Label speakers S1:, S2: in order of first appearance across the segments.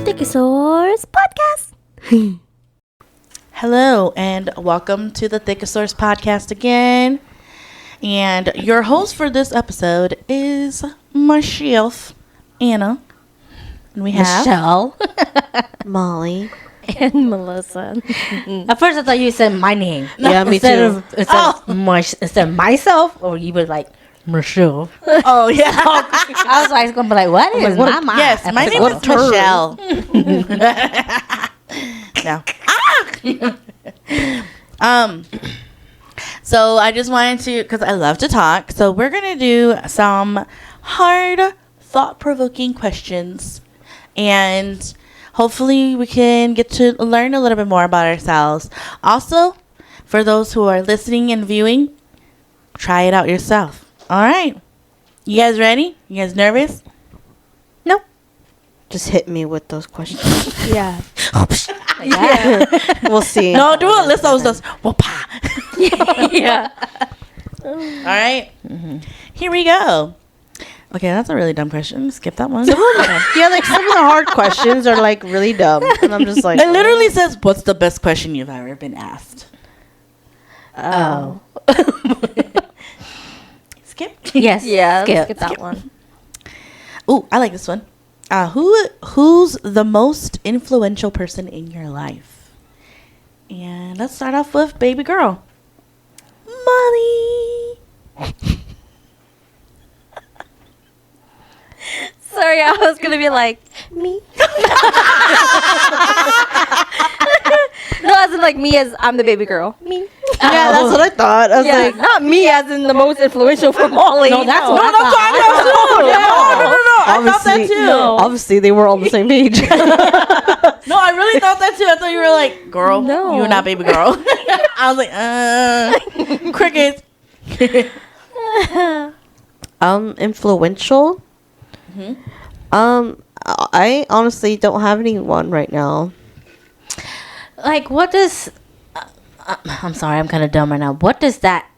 S1: Thicosaurus Podcast.
S2: Hello, and welcome to the Thicosaurus Podcast again. And your host for this episode is myself, Anna. And we have
S1: Michelle
S3: Molly.
S1: and Melissa. At first, I thought you said my name.
S3: Yeah, me too.
S1: Instead of myself, or you were like Michelle.
S2: Oh, yeah.
S1: I was like, gonna be like, what is my mom?
S2: Yes, my name is Michelle. No. So I just wanted to, because I love to talk, so we're going to do some hard, thought-provoking questions. And hopefully we can get to learn a little bit more about ourselves. Also, for those who are listening and viewing, try it out yourself. All right. You guys ready? You guys nervous?
S3: Nope. Just hit me with those questions.
S1: Yeah.
S3: Yeah. We'll see.
S2: No, do it. Let's always just whoop-ah.
S1: Yeah.
S2: All right. Here we go. Okay, that's a really dumb question. Skip that one.
S3: Yeah, like some of the hard questions are like really dumb. And I'm just like,
S2: It literally says, what's the best question you've ever been asked?
S1: Oh.
S2: Skip.
S1: Yes.
S4: Yeah,
S1: Skip.
S4: let's get that one.
S2: Ooh, I like this one. Who's the most influential person in your life? And let's start off with baby girl. Molly.
S4: Sorry, I was gonna be like
S1: Me.
S4: no, as in like me as I'm the baby girl.
S1: Me.
S3: yeah, that's what I thought. I was
S4: Yeah,
S3: like,
S4: not me as in the most influential for Molly.
S1: No, that's what I
S2: That's what I thought too. No, I thought that too.
S3: obviously they were all on the same page.
S2: No, I really thought that too. I thought you were like, girl,
S4: No.
S2: you're not baby girl. I was like, crickets.
S3: Influential.
S2: Mhm.
S3: I honestly don't have anyone right now.
S1: Like, what does... I'm sorry, I'm kind of dumb right now. What does that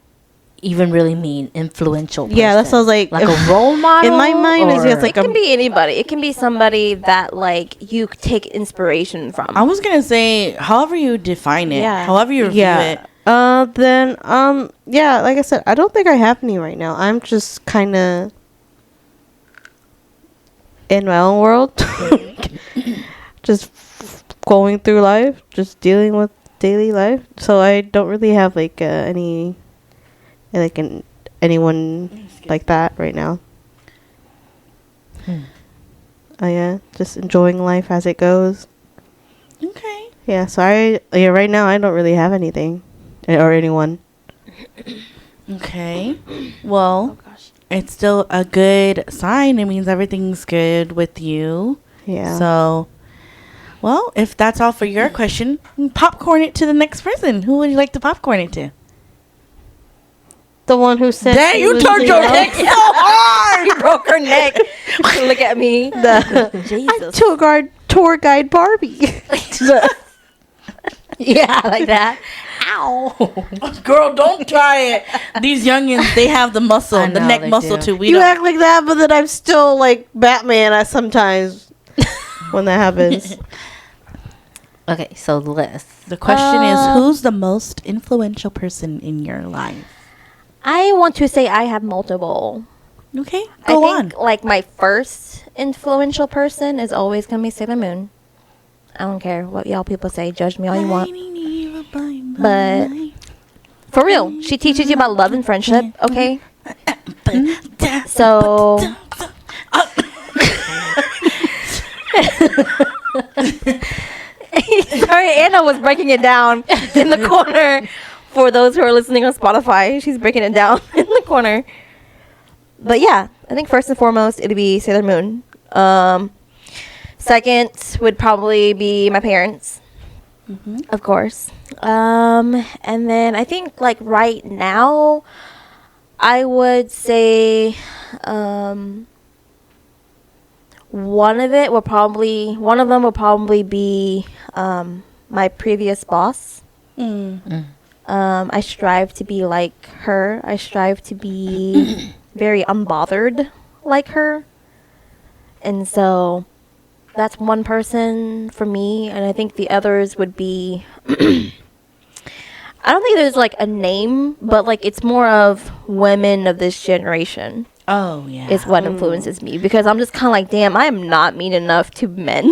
S1: even really mean, influential person?
S3: Yeah, that sounds like
S1: a role model?
S3: in my mind is just like
S4: It can be anybody. It can be somebody that like you take inspiration from.
S2: I was gonna say, however you define it,
S4: Yeah.
S2: however you review it.
S3: Then yeah, like I said, I don't think I have any right now. I'm just kind of in my own world, just going through life, just dealing with daily life. So I don't really have like anyone like that right now. Oh yeah, just enjoying life as it goes.
S2: Okay.
S3: Yeah, so right now I don't really have anything or anyone.
S2: Okay. Well, it's still a good sign. It means everything's good with you.
S3: Yeah.
S2: So, well, if that's all for your question, popcorn it to the next person. Who would you like to popcorn it to?
S3: The one who said
S2: Dang,
S3: she
S2: you
S3: was
S2: turned
S3: the-
S2: your neck so hard.
S4: She broke her neck. Look at me.
S3: I'm tour guide Barbie.
S1: Yeah, like that. Ow.
S2: Girl, don't try it. These youngins, they have the muscle,
S1: I
S2: the
S1: know,
S2: neck
S1: they
S2: muscle
S1: do.
S2: too. We
S3: You
S2: don't.
S3: act like that, but then I'm still like Batman at sometimes when that happens.
S1: Okay, so the list.
S2: The question is, who's the most influential person in your life?
S4: I want to say I have multiple.
S2: Okay,
S4: I
S2: go
S4: think
S2: on.
S4: like my first influential person is always gonna be Sailor Moon. I don't care what y'all people say. Judge me all you want. But for real, she teaches you about love and friendship. Okay. So sorry, Anna was breaking it down in the corner. For those who are listening on Spotify, she's breaking it down in the corner. But yeah, I think first and foremost, it'd be Sailor Moon. Second would probably be my parents. Of course. And then I think like right now, I would say one of them will probably be my previous boss. I strive to be like her. I strive to be very unbothered like her. And so that's one person for me. And I think the others would be, I don't think there's like a name, but like it's more of women of this generation
S2: Oh yeah.
S4: is what influences me. Because I'm just kind of like, damn, I am not mean enough to men.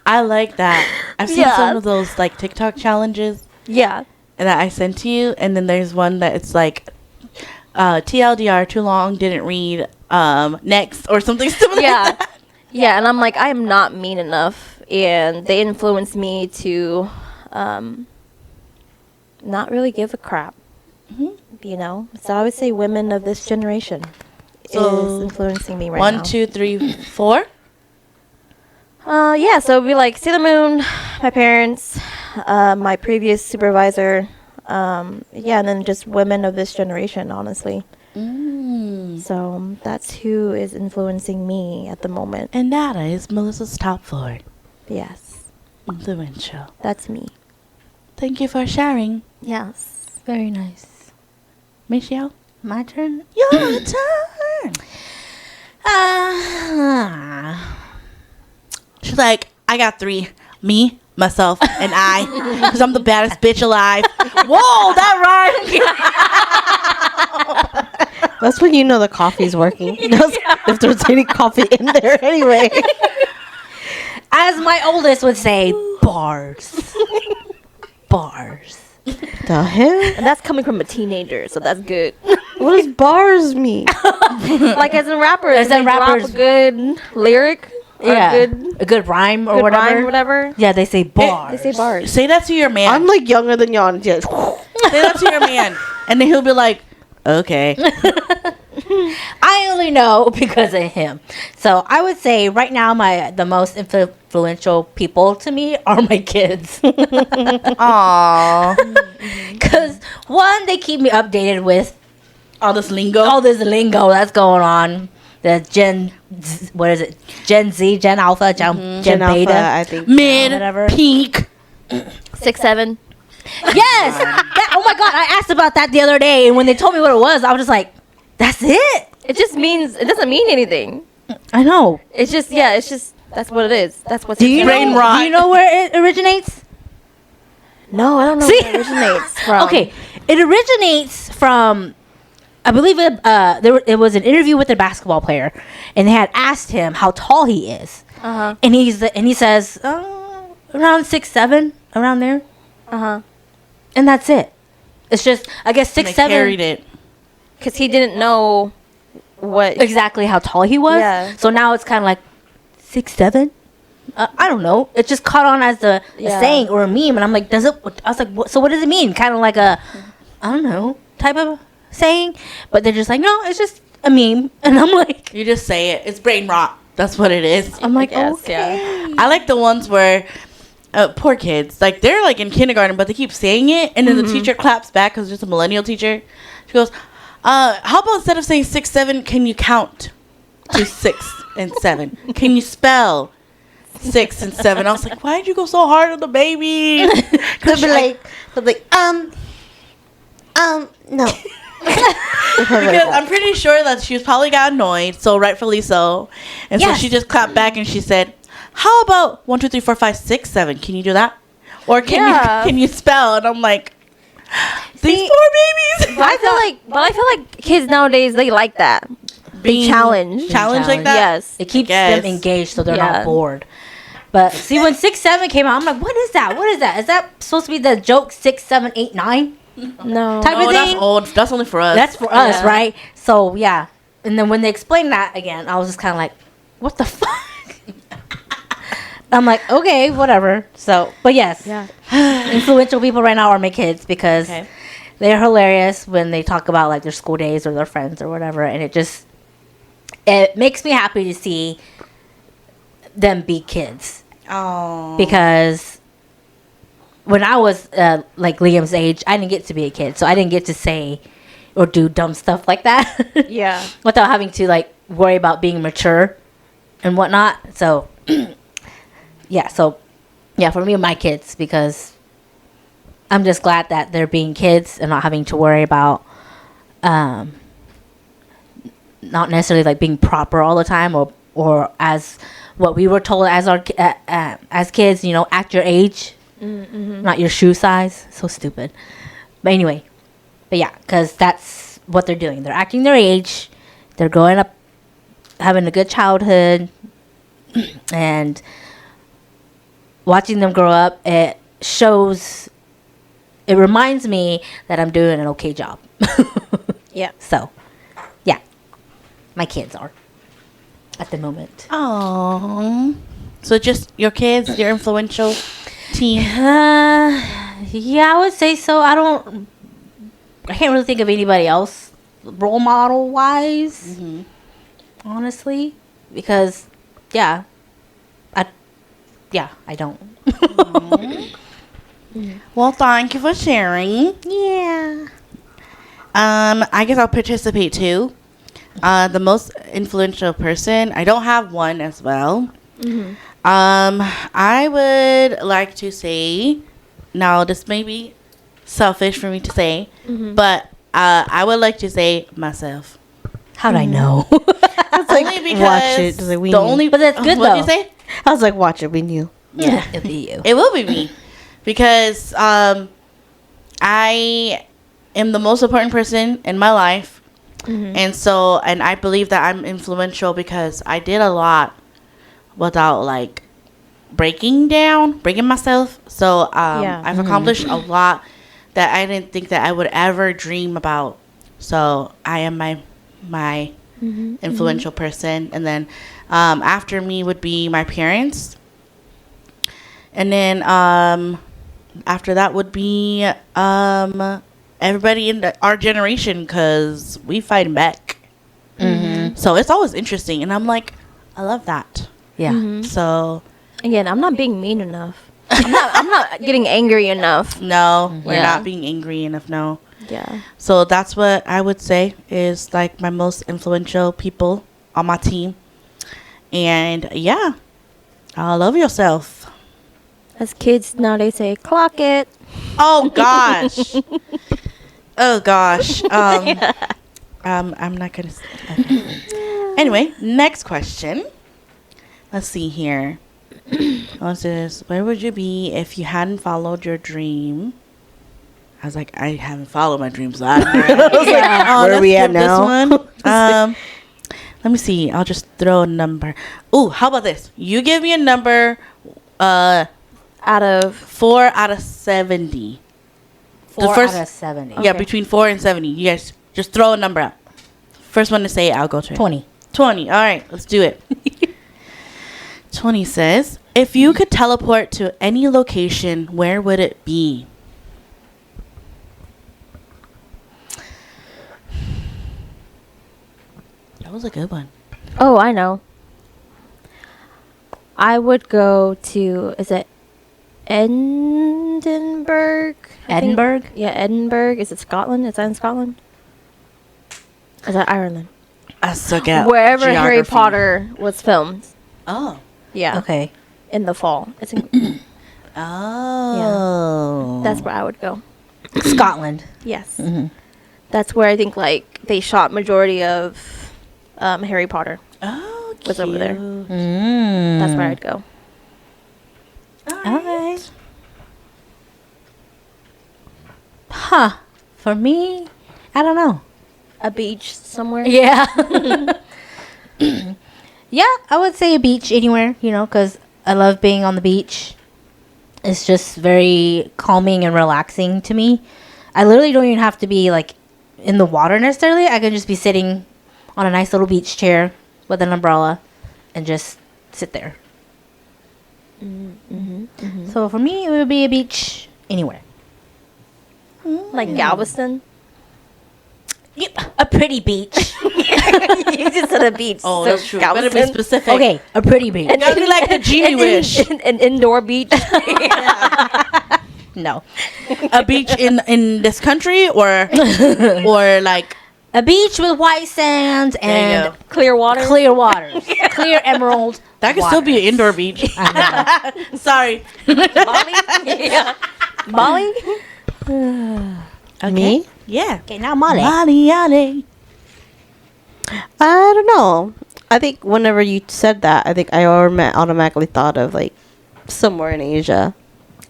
S2: I like that. I've seen
S4: Yeah.
S2: some of those like TikTok challenges
S4: Yeah.
S2: that I sent to you, and then there's one that it's like TLDR, too long, didn't read, next or something similar.
S4: Yeah. Yeah, and I'm like, I am not mean enough, and they influence me to not really give a crap. You know, so I would say women of this generation
S2: So,
S4: is influencing me right now.
S2: 1, 2, 3, 4.
S4: Yeah, so it'd be like Sailor Moon, my parents, my previous supervisor, yeah, and then just women of this generation, honestly. So that's who is influencing me at the moment.
S2: And that is Melissa's top 4.
S4: Yes,
S2: Influential.
S4: that's me.
S2: Thank you for sharing,
S4: Yes.
S1: Very nice.
S2: Michelle.
S1: My turn.
S2: Your turn. She's like, I got 3. Me, myself, and I. Because I'm the baddest bitch alive. Whoa, that rhymed.
S3: That's when you know the coffee's working. If there's any coffee in there anyway.
S1: As my oldest would say, bars. Bars.
S3: The hell?
S4: And that's coming from a teenager, so that's good.
S3: What does bars mean?
S4: Like as in rappers,
S1: As in
S4: they drop
S1: rappers.
S4: a good lyric, or
S1: Yeah.
S4: a
S1: A good rhyme or
S4: good
S1: whatever.
S4: rhyme, whatever.
S1: Yeah, they say bars.
S4: They say bars.
S2: Say that to your man.
S3: I'm like younger than y'all. Yeah.
S2: Say that to your man. And then he'll be like, okay.
S1: I only know because of him. So I would say right now the most influential people to me are my kids.
S2: Aww.
S1: Because one, they keep me updated with
S2: All this lingo.
S1: all this lingo that's going on. The what is it? Gen Z, Gen Alpha, Gen
S3: Alpha,
S1: Beta.
S3: I think.
S2: Mid,
S1: whatever.
S2: peak.
S4: 6, 7.
S1: Yes! Oh my god, I asked about that the other day, and when they told me what it was, I was just like, that's it?
S4: It just means it doesn't mean anything.
S1: I know.
S4: It's just that's what it is. That's what's
S1: Do you,
S2: Brain
S1: know,
S2: rot.
S1: do you know where it originates?
S4: No, I don't know
S1: See?
S4: where it originates from.
S1: Okay, it originates from, I believe it was an interview with a basketball player, and they had asked him how tall he is,
S4: Uh-huh.
S1: and he says around 6'7", around there,
S4: Uh-huh.
S1: and that's it. It's just, I guess,
S2: And
S1: 6'7",
S2: they carried it.
S4: Because he didn't know what.
S1: exactly how tall he was.
S4: Yeah.
S1: So now it's kind of like 6'7". I don't know. It just caught on as a
S4: Yeah.
S1: saying or a meme, and I'm like, does it? I was like, so what does it mean? Kind of like a, I don't know, type of saying. But they're just like, no, it's just a meme, and I'm like,
S2: You just say it. It's brain rot. That's what it is.
S1: I'm like,
S4: guess,
S1: okay.
S2: I like the ones where poor kids, like they're like in kindergarten, but they keep saying it, and then the teacher claps back because it's just a millennial teacher. She goes, "How about instead of saying 6, 7, can you count to 6 and 7? Can you spell 6 and 7?" I was like, "Why did you go so hard on the baby?"
S3: They'll be like, no.
S2: Because I'm pretty sure that she was probably got annoyed, so rightfully so. And
S1: Yes.
S2: so she just clapped back and she said, "How about 1, 2, 3, 4, 5, 6, 7? Can you do that? Or can you spell?" And I'm like, these
S1: See,
S2: poor babies.
S4: But I feel like kids nowadays, they like that.
S2: Being
S4: challenge
S2: like that.
S4: Yes.
S1: It keeps
S2: Yes.
S1: them engaged, so they're
S4: Yeah.
S1: not bored. But see, when 6, 7 came out, I'm like, what is that? What is that? Is that supposed to be the joke 6, 7, 8, 9
S4: No.
S1: type
S2: Oh,
S1: of
S2: that's
S1: thing?
S2: old. That's only for us.
S1: That's for us,
S4: Yeah.
S1: right? So yeah. And then when they explained that again, I was just kind of like, what the fuck? I'm like, okay, whatever. So, but yes,
S4: Yeah.
S1: influential people right now are my kids because
S2: Okay.
S1: they're hilarious when they talk about like their school days or their friends or whatever, and it makes me happy to see them be kids
S2: Oh.
S1: because when I was like Liam's age, I didn't get to be a kid, so I didn't get to say or do dumb stuff like that.
S4: Yeah.
S1: Without having to like worry about being mature and whatnot. So yeah, for me and my kids, because I'm just glad that they're being kids and not having to worry about not necessarily like being proper all the time, or as what we were told as our as kids, act your age, not your shoe size. So stupid. But anyway, yeah, because that's what they're doing. They're acting their age. They're growing up, having a good childhood, and watching them grow up, it reminds me that I'm doing an okay job.
S4: Yeah.
S1: So, yeah, my kids are at the moment.
S2: Oh, so just your kids, your influential team.
S1: Yeah, I would say so. I can't really think of anybody else role model wise, honestly, because I don't.
S2: Well, thank you for sharing.
S1: Yeah.
S2: I guess I'll participate too. The most influential person. I don't have one as well. I would like to say, now this may be selfish for me to say, but I would like to say myself.
S1: How'd I know?
S2: Only because
S3: watch it, like, we
S2: the
S3: knew.
S2: only.
S1: But that's good,
S2: What did you
S1: though.
S2: say?
S3: I was like, watch it, we knew.
S2: Yeah.
S1: It'd be you.
S2: It will be me, because I am the most important person in my life, and I believe that I'm influential because I did a lot without like breaking myself. So I've accomplished a lot that I didn't think that I would ever dream about. So I am my influential person, and then after me would be my parents. And then after that would be everybody in our generation, because we fight back. So it's always interesting. And I'm like, I love that.
S1: Yeah.
S2: So,
S4: Again, I'm not being mean enough. I'm not getting angry enough.
S2: no, we're
S4: Yeah.
S2: not being angry enough, no.
S4: Yeah.
S2: So that's what I would say is like my most influential people on my team. And yeah, love yourself.
S4: As kids now, they say, clock it.
S2: Oh gosh. Oh gosh. I'm not gonna. Anyway, next question. Let's see here. What's this? Where would you be if you hadn't followed your dream? I was like, I haven't followed my dreams. So I don't know.
S3: Where are we at
S2: This
S3: now?
S2: one. Let me see. I'll just throw a number. Ooh, how about this? You give me a number.
S4: Out of
S2: 4 out of 70.
S1: 4
S2: first-
S1: out of 70.
S2: Yeah,
S4: Okay.
S2: between 4 and 70. You guys just throw a number out. First one to say it, I'll go to it.
S1: 20.
S2: 20. All right, let's do it. 20 says, if you could teleport to any location, where would it be? That was a good one.
S4: Oh, I know. I would go to, is it Edinburgh? I think-
S1: Edinburgh?
S4: Yeah, Edinburgh. Is it Scotland? Is that in Scotland? Is that Ireland?
S2: I suck at
S4: Wherever Harry
S2: geography.
S4: Potter was filmed.
S2: Oh.
S4: Yeah.
S1: Okay.
S4: In the fall. It's in,
S2: Oh.
S4: that's where I would go.
S1: Scotland.
S4: Yes. That's where I think like they shot majority of Harry Potter.
S2: Oh,
S4: Was over there.
S2: cute.
S4: That's where I'd go.
S1: Okay. Huh. For me, I don't know.
S4: A beach somewhere.
S1: Yeah. Yeah, I would say a beach anywhere, because I love being on the beach. It's just very calming and relaxing to me. I literally don't even have to be like in the water necessarily. I can just be sitting on a nice little beach chair with an umbrella and just sit there. So for me, it would be a beach anywhere.
S4: Like Galveston.
S1: Yep, a pretty beach.
S4: You just said a beach.
S2: Oh,
S4: so
S2: that's true. Better be
S4: Galveston.
S2: specific.
S1: Okay, a pretty beach.
S2: Gotta be like the genie wish.
S4: An indoor beach.
S1: No.
S2: A beach in this country, or like
S1: A beach with white sands
S2: There you
S1: and
S2: go.
S4: Clear water.
S1: clear waters. Clear emerald.
S2: that could still be an indoor beach. Sorry.
S4: Bali. Yeah. Bali.
S3: Me?
S2: Yeah.
S1: Okay, now Molly.
S2: Bali.
S3: I don't know. I think whenever you said that, I think I automatically thought of like somewhere in Asia.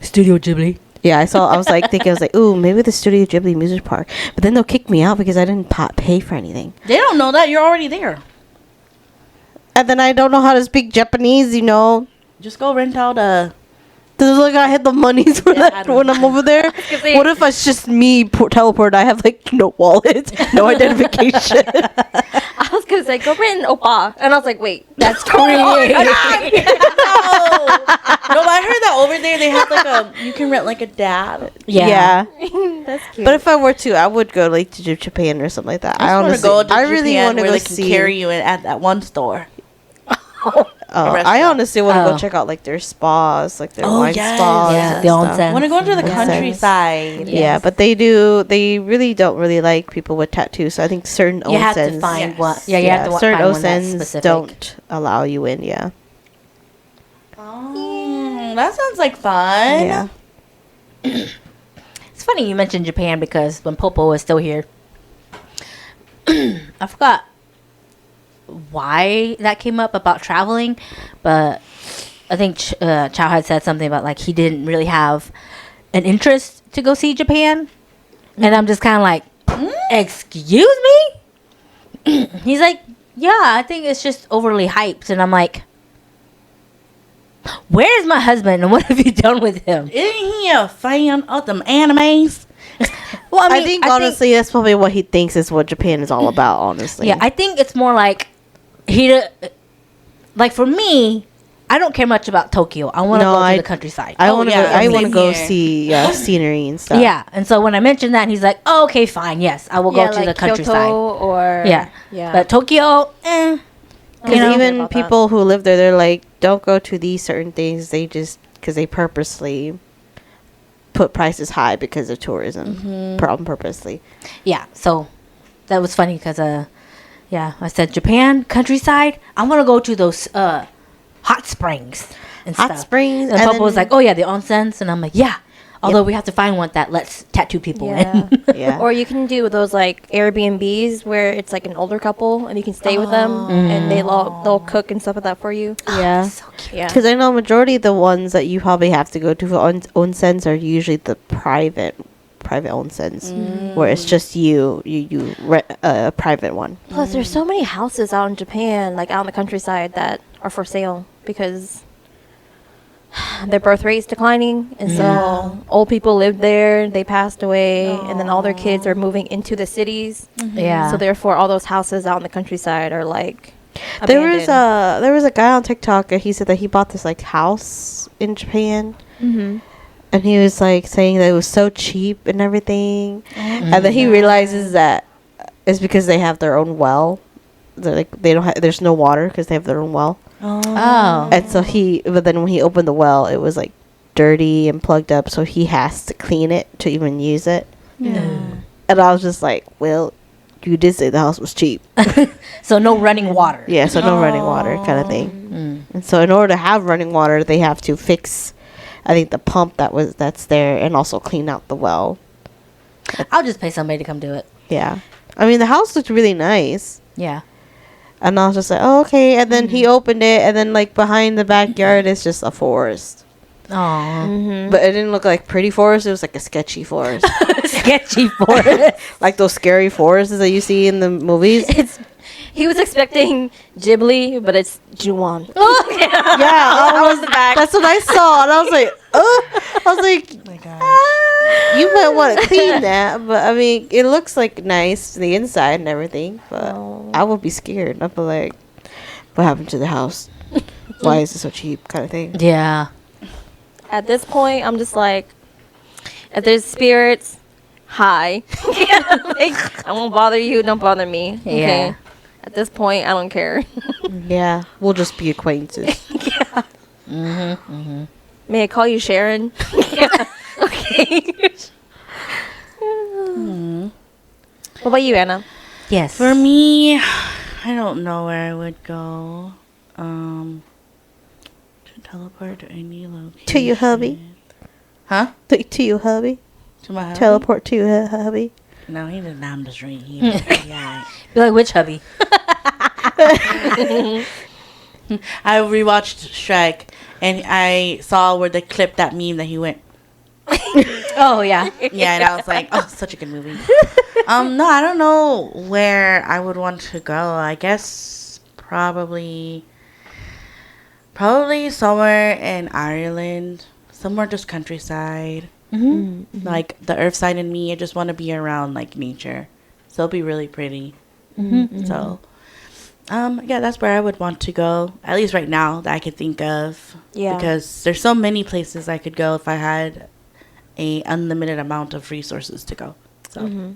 S1: Studio Ghibli.
S3: Yeah, I was like thinking, I was like, ooh, maybe the Studio Ghibli Music Park. But then they'll kick me out because I didn't pay for anything.
S2: They don't know that you're already there.
S3: And then I don't know how to speak Japanese, you know.
S2: Just go rent out a.
S3: Does like I had the monies for
S2: Yeah, I
S3: that
S2: don't
S3: when
S2: know.
S3: I'm over there?
S4: say-
S3: What if it's just me teleport? I have like no wallet, no identification.
S4: I was gonna say go rent an oppa, and I was like, wait, that's Korean.
S2: No. No, but I heard that over there they have like a. You can rent like a dad.
S1: Yeah.
S4: That's cute.
S3: But if I were to, I would go like to Japan or something like that. I
S2: wanna
S3: honestly,
S2: go to
S3: I really
S2: Japan
S3: want to
S2: where
S3: go
S2: they can
S3: see.
S2: carry you in at that one store.
S3: I
S2: restaurant.
S3: honestly want to
S1: Oh.
S3: go check out like their spas, like their
S2: Oh,
S3: wine
S2: yes.
S3: spas.
S1: Yeah,
S3: and
S1: the
S3: stuff.
S1: onsen.
S2: Want to go into the
S3: Onsen.
S2: countryside?
S3: Yeah, but they really don't really like people with tattoos. So I think certain
S1: You have to
S3: onsens,
S1: find
S2: Yes.
S1: one. Yeah, you have to
S3: certain
S1: find one that's
S3: onsens
S1: specific.
S3: don't allow you in. Yeah,
S2: That sounds like fun.
S3: yeah.
S1: It's funny you mentioned Japan because when Popo was still here, I forgot why that came up about traveling, but I think Chow had said something about like he didn't really have an interest to go see Japan, and I'm just kind of like, excuse me? He's like, yeah, I think it's just overly hyped, and I'm like, where's my husband and what have you done with him?
S2: Isn't he a fan of them animes?
S1: Well,
S3: I think honestly, that's probably what he thinks is what Japan is all about. Honestly,
S1: yeah, I think it's more like like for me, I don't care much about Tokyo. I want to
S3: No,
S1: go to
S3: I-
S1: the countryside.
S3: I
S2: Oh,
S3: want to
S2: yeah,
S3: I
S2: same
S3: want to go
S2: here.
S3: see scenery and stuff.
S1: Yeah, and so when I mentioned that, he's like, "Oh, okay, fine, yes, I will go to the countryside."
S4: Kyoto or
S1: Yeah,
S4: yeah.
S1: but Tokyo, eh.
S3: Because
S1: You know?
S3: even
S4: About that.
S3: people who live there, they're like, don't go to these certain things. They just because they purposely put prices high because of tourism. Purposely.
S1: Yeah, so that was funny because yeah, I said Japan countryside. I want to go to those hot springs and
S3: Hot
S1: stuff.
S3: springs,
S1: And
S3: and
S1: Papa was
S3: then-
S1: like, "Oh yeah, the onsens," and I'm like, "Yeah." Although we have to find one that lets tattoo people
S4: Yeah.
S1: in.
S3: Yeah.
S4: Or you can do those like Airbnbs where it's like an older couple and you can stay with them and they'll cook and stuff like that for you.
S3: Yeah.
S1: So cute.
S4: Yeah.
S3: Because I know majority of the ones that you probably have to go to for onsens are usually the private onsens, where it's just you rent a private one.
S4: Plus, there's so many houses out in Japan, like out in the countryside, that are for sale because their birth rate's declining, and so old people live there. They passed away, and then all their kids are moving into the cities.
S1: Yeah.
S4: So therefore, all those houses out in the countryside are like.
S3: There was
S4: abandoned.
S3: a guy on TikTok. He said that he bought this like house in Japan.
S4: Mhm.
S3: And he was like saying that it was so cheap and everything, and then he realizes that it's because they have their own well. They're like they don't have. There's no water because they have their own well.
S1: Oh.
S3: And so but then when he opened the well, it was like dirty and plugged up, so he has to clean it to even use it. And I was just like, well, you did say the house was cheap.
S1: So no running water.
S3: Yeah, so no running water kind of thing. And so in order to have running water, they have to fix, I think, the pump that's there and also clean out the well.
S1: I'll just pay somebody to come do it.
S3: Yeah. I mean, the house looked really nice.
S1: Yeah.
S3: And I was just like, oh, okay. And then he opened it, and then, like, behind the backyard is just a forest.
S1: Oh.
S3: But it didn't look like pretty forest. It was like a sketchy forest.
S1: Sketchy forest.
S3: Like those scary forests that you see in the movies.
S4: He was expecting Ghibli, but it's Juwan.
S3: Yeah, that's what I saw. And I was like, I was like,
S2: my God.
S3: you might want to clean that. But, I mean, it looks, like, nice, the inside and everything. But I would be scared. I'd be like, what happened to the house? Why is it so cheap kind of thing?
S1: Yeah.
S4: At this point, I'm just like, if there's spirits, hi. Like, I won't bother you. Don't bother me. Okay.
S1: Yeah.
S4: At this point, I don't care.
S3: Yeah, we'll just be acquaintances.
S4: May I call you Sharon? Okay. anything. What about you, Anna?
S1: Yes.
S2: For me, I don't know where I would go. To teleport to any location.
S3: To your hubby.
S2: Huh?
S3: To your hubby.
S2: To my hubby?
S3: Teleport to your hubby.
S2: No, he did not. I'm just right here. Yeah.
S1: Be like, which hubby?
S2: I rewatched Shrek, and I saw where they clipped that meme that he went.
S1: Oh, yeah.
S2: Yeah, and I was like, oh, such a good movie. No, I don't know where I would want to go. I guess probably somewhere in Ireland, somewhere just countryside. Like the earth side in me, I just want to be around like nature. So it'll be really pretty. So, yeah, that's where I would want to go. At least right now that I could think of.
S4: Yeah.
S2: Because there's so many places I could go if I had a unlimited amount of resources to go. So,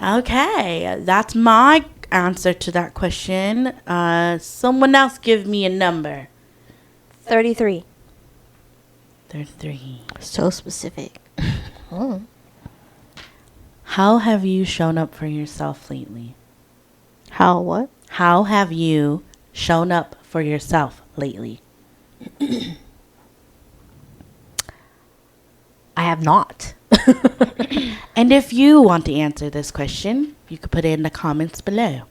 S2: okay, that's my answer to that question. Someone else give me a number.
S4: 33.
S2: 33.
S3: So specific.
S2: How have you shown up for yourself lately?
S3: How what?
S2: How have you shown up for yourself lately?
S1: I have not.
S2: And if you want to answer this question, you could put it in the comments below.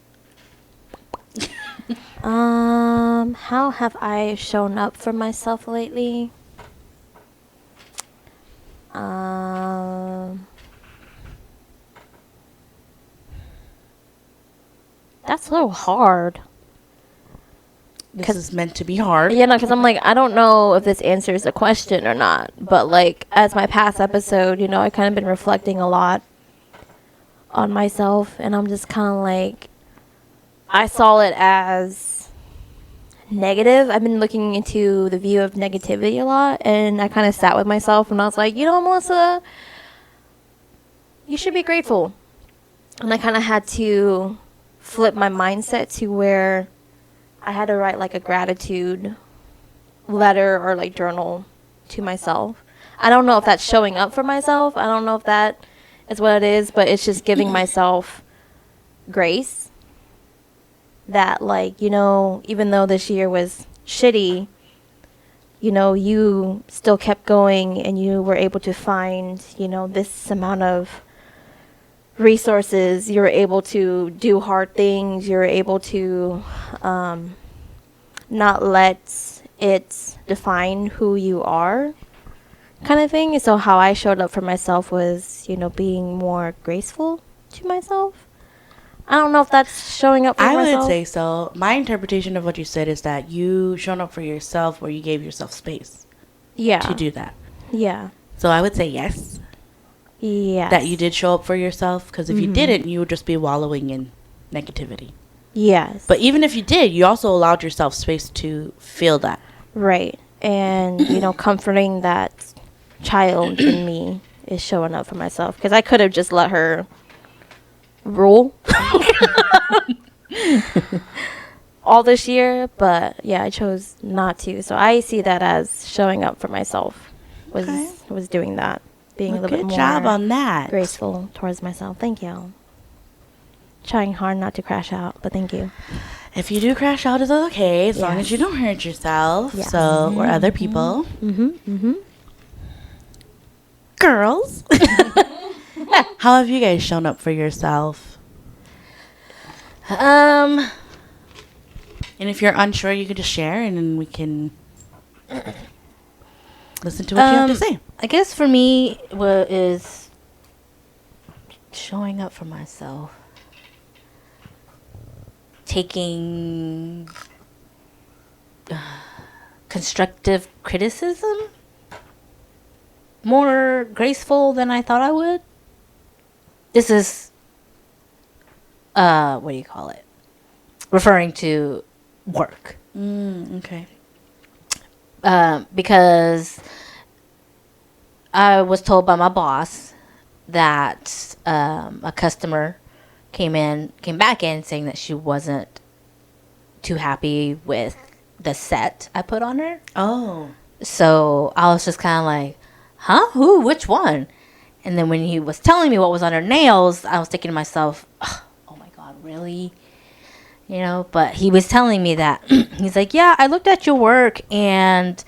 S4: How have I shown up for myself lately? That's so hard.
S2: This is meant to be hard.
S4: Yeah, no, because I'm like, I don't know if this answers the question or not. But like, as my past episode, you know, I kind of been reflecting a lot on myself, and I'm just kind of like, I saw it as negative. I've been looking into the view of negativity a lot, and I kind of sat with myself, and I was like, you know, Melissa, you should be grateful. And I kind of had to flip my mindset to where I had to write like a gratitude letter or like journal to myself. I don't know if that's showing up for myself. I don't know if that is what it is, but it's just giving myself grace that, like, you know, even though this year was shitty, you know, you still kept going and you were able to find, you know, this amount of resources. You were able to do hard things. You were able to not let it define who you are, kind of thing. So how I showed up for myself was, you know, being more graceful to myself. I don't know if that's showing up for
S2: I
S4: myself.
S2: would say so. My interpretation of what you said is that you shown up for yourself where you gave yourself space
S4: Yeah.
S2: to do that.
S4: Yeah.
S2: So I would say yes,
S4: Yeah.
S2: that you did show up for yourself, because if you didn't, you would just be wallowing in negativity.
S4: Yes.
S2: But even if you did, you also allowed yourself space to feel that.
S4: Right. And, you know, comforting that child in me is showing up for myself. Because I could have just let her rule all this year. But, yeah, I chose not to. So I see that as showing up for myself was doing that. Being a little bit
S2: Good
S4: more
S2: job on that.
S4: graceful towards myself. Thank you. Trying hard not to crash out, but thank you.
S2: If you do crash out, it's okay, as long
S4: Yes.
S2: as you don't hurt yourself.
S4: Yes.
S2: So, or other people. Girls. How have you guys shown up for yourself? And if you're unsure, you can just share, and then we can listen to what you have to say.
S1: I guess for me, what is showing up for myself, taking constructive criticism more graceful than I thought I would. This is, what do you call it? Referring to work.
S2: Okay.
S1: Because I was told by my boss that a customer came back in saying that she wasn't too happy with the set I put on her.
S2: Oh.
S1: So I was just kind of like, huh? Who? Which one? And then when he was telling me what was on her nails, I was thinking to myself, oh my God, really? You know, but he was telling me that. He's like, yeah, I looked at your work and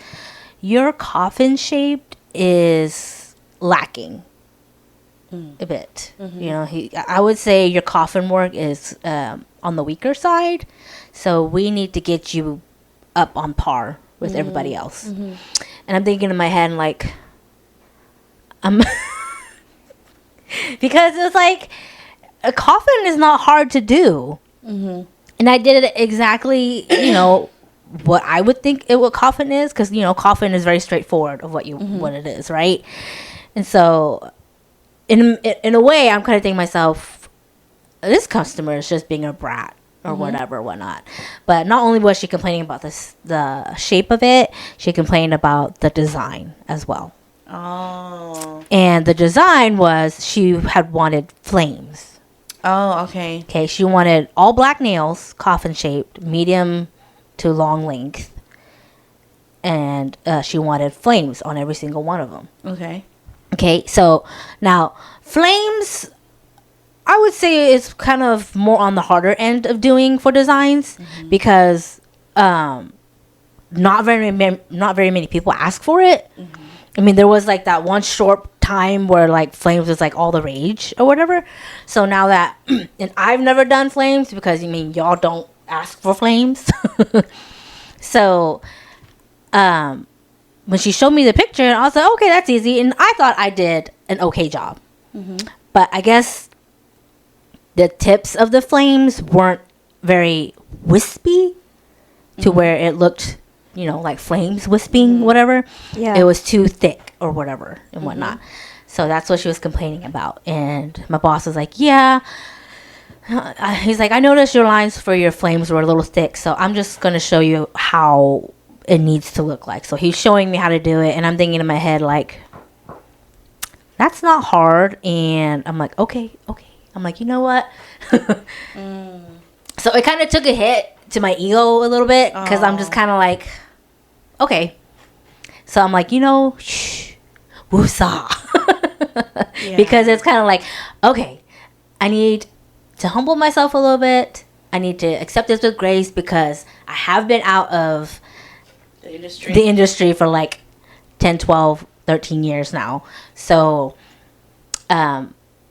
S1: your coffin shape is lacking a bit. You know, I would say your coffin work is on the weaker side. So we need to get you up on par with everybody else. And I'm thinking in my head, like, because it was like, a coffin is not hard to do. And I did it exactly, you know, what I would think what coffin is. Because, you know, coffin is very straightforward of what it is, right? And so, in a way, I'm kind of thinking to myself, this customer is just being a brat. Or whatever, whatnot. But not only was she complaining about the shape of it, she complained about the design as well.
S2: Oh.
S1: And the design was she had wanted flames.
S2: Oh, okay.
S1: Okay, she wanted all black nails, coffin shaped, medium to long length. And she wanted flames on every single one of them.
S2: Okay.
S1: Okay, so now flames, I would say it's kind of more on the harder end of doing for designs because not very many people ask for it. I mean, there was like that one short time where like flames was like all the rage or whatever. So now that and I've never done flames because I mean y'all don't ask for flames. So when she showed me the picture, I was like, okay, that's easy, and I thought I did an okay job. But I guess the tips of the flames weren't very wispy to where it looked, you know, like flames wisping, whatever.
S4: Yeah.
S1: It was too thick or whatever and whatnot. So that's what she was complaining about. And my boss was like, yeah. He's like, I noticed your lines for your flames were a little thick. So I'm just going to show you how it needs to look like. So he's showing me how to do it. And I'm thinking in my head, like, that's not hard. And I'm like, okay. I'm like, you know what? So it kind of took a hit to my ego a little bit because I'm just kind of like, okay. So I'm like, you know, shh, woosah. Because it's kind of like, okay, I need to humble myself a little bit. I need to accept this with grace because I have been out of the industry for like 10, 12, 13 years now. So,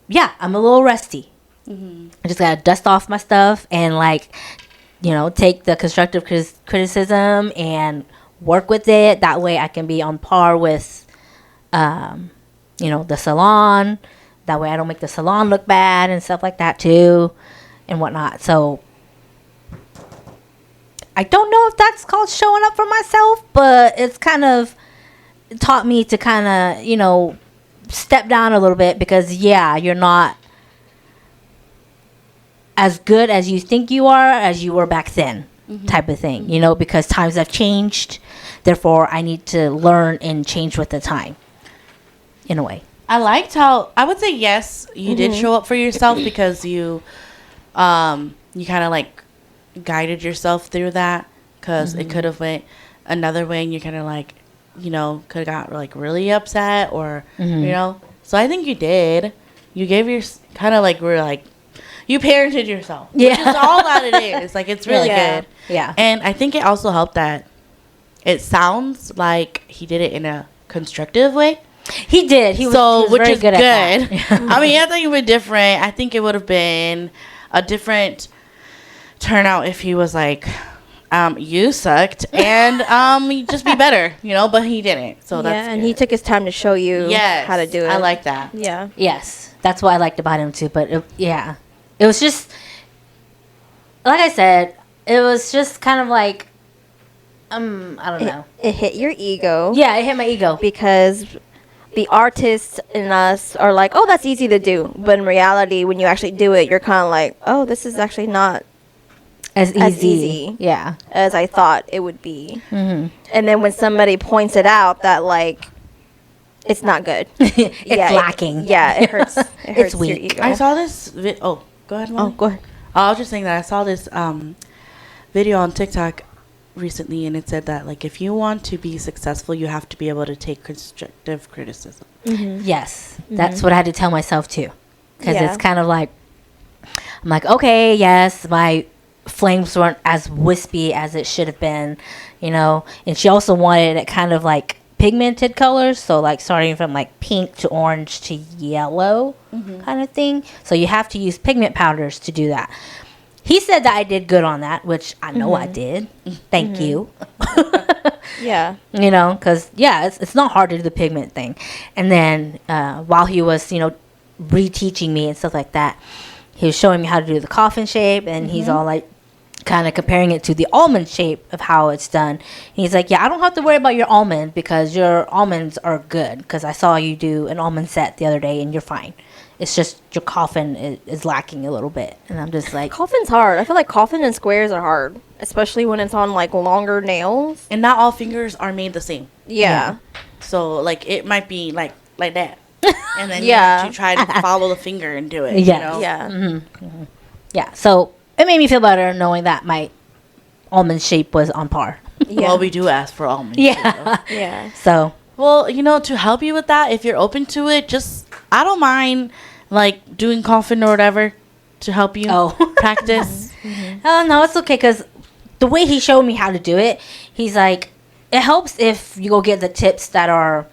S1: yeah, I'm a little rusty. I just gotta dust off my stuff and like, you know, take the constructive criticism and work with it. That way I can be on par with, you know, the salon. That way I don't make the salon look bad and stuff like that too and whatnot. So I don't know if that's called showing up for myself, but it's kind of taught me to kind of, you know, step down a little bit because, yeah, you're not as good as you think you are as you were back then type of thing, you know, because times have changed. Therefore, I need to learn and change with the time in a way.
S2: I liked how I would say yes, you did show up for yourself because you kind of like guided yourself through that because it could have went another way and you kind of like, you know, could have got like really upset or you know. So I think you did. You gave your kind of like you parented yourself.
S1: Yeah.
S2: Which is all that it is. Like it's really good.
S1: Yeah.
S2: And I think it also helped that it sounds like he did it in a constructive way.
S1: He did. He was
S2: which
S1: very
S2: is
S1: good
S2: good.
S1: at that.
S2: I mean, I think it would be different. I think it would have been a different turnout if he was like, you sucked and you'd just be better, you know, but he didn't. So that's
S4: and
S2: good.
S4: he took his time to show you how to do it.
S2: I like that.
S4: Yeah.
S1: Yes, that's what I liked about him too. But it was just like I said. It was just kind of like I don't know.
S4: It hit your ego.
S1: Yeah, it hit my ego.
S4: Because the artists in us are like, oh, that's easy to do. But in reality, when you actually do it, you're kind of like, oh, this is actually not
S1: As easy.
S4: Yeah. As I thought it would be. And then when somebody points it out that, like, it's not good.
S1: It's lacking.
S4: It hurts. It hurts
S1: weak.
S4: your ego.
S2: I saw this. Go ahead, Mom.
S4: Oh, go ahead.
S2: I was just saying that I saw this video on TikTok, recently, and it said that like if you want to be successful, you have to be able to take constructive criticism.
S1: Yes, that's what I had to tell myself too, because
S4: Yeah.
S1: it's kind of like I'm like, okay, yes, my flames weren't as wispy as it should have been, you know. And she also wanted it kind of like pigmented colors, so like starting from like pink to orange to yellow kind of thing. So you have to use pigment powders to do that. He said that I did good on that, which I know I did. Thank you.
S4: Yeah.
S1: You know, because yeah, it's not hard to do the pigment thing. And then while he was, you know, reteaching me and stuff like that, he was showing me how to do the coffin shape, and he's all like kind of comparing it to the almond shape of how it's done. And he's like, yeah, I don't have to worry about your almond because your almonds are good, because I saw you do an almond set the other day and you're fine. It's just your coffin is lacking a little bit. And I'm just like,
S4: Coffin's hard. I feel like coffin and squares are hard, especially when it's on like longer nails.
S2: And not all fingers are made the same.
S4: Yeah.
S2: So like it might be like that, and then
S4: Yeah.
S2: you have to try to follow the finger and do it.
S1: Yes.
S2: You know?
S4: Yeah.
S1: yeah. So it made me feel better knowing that my almond shape was on par.
S4: Yeah.
S2: Well, we do ask for almonds.
S1: Yeah.
S4: Yeah.
S1: So
S2: Well, you know, to help you with that, if you're open to it, just I don't mind like doing coffin or whatever to help you practice.
S1: oh no, it's okay, because the way he showed me how to do it, he's like, it helps if you go get the tips that are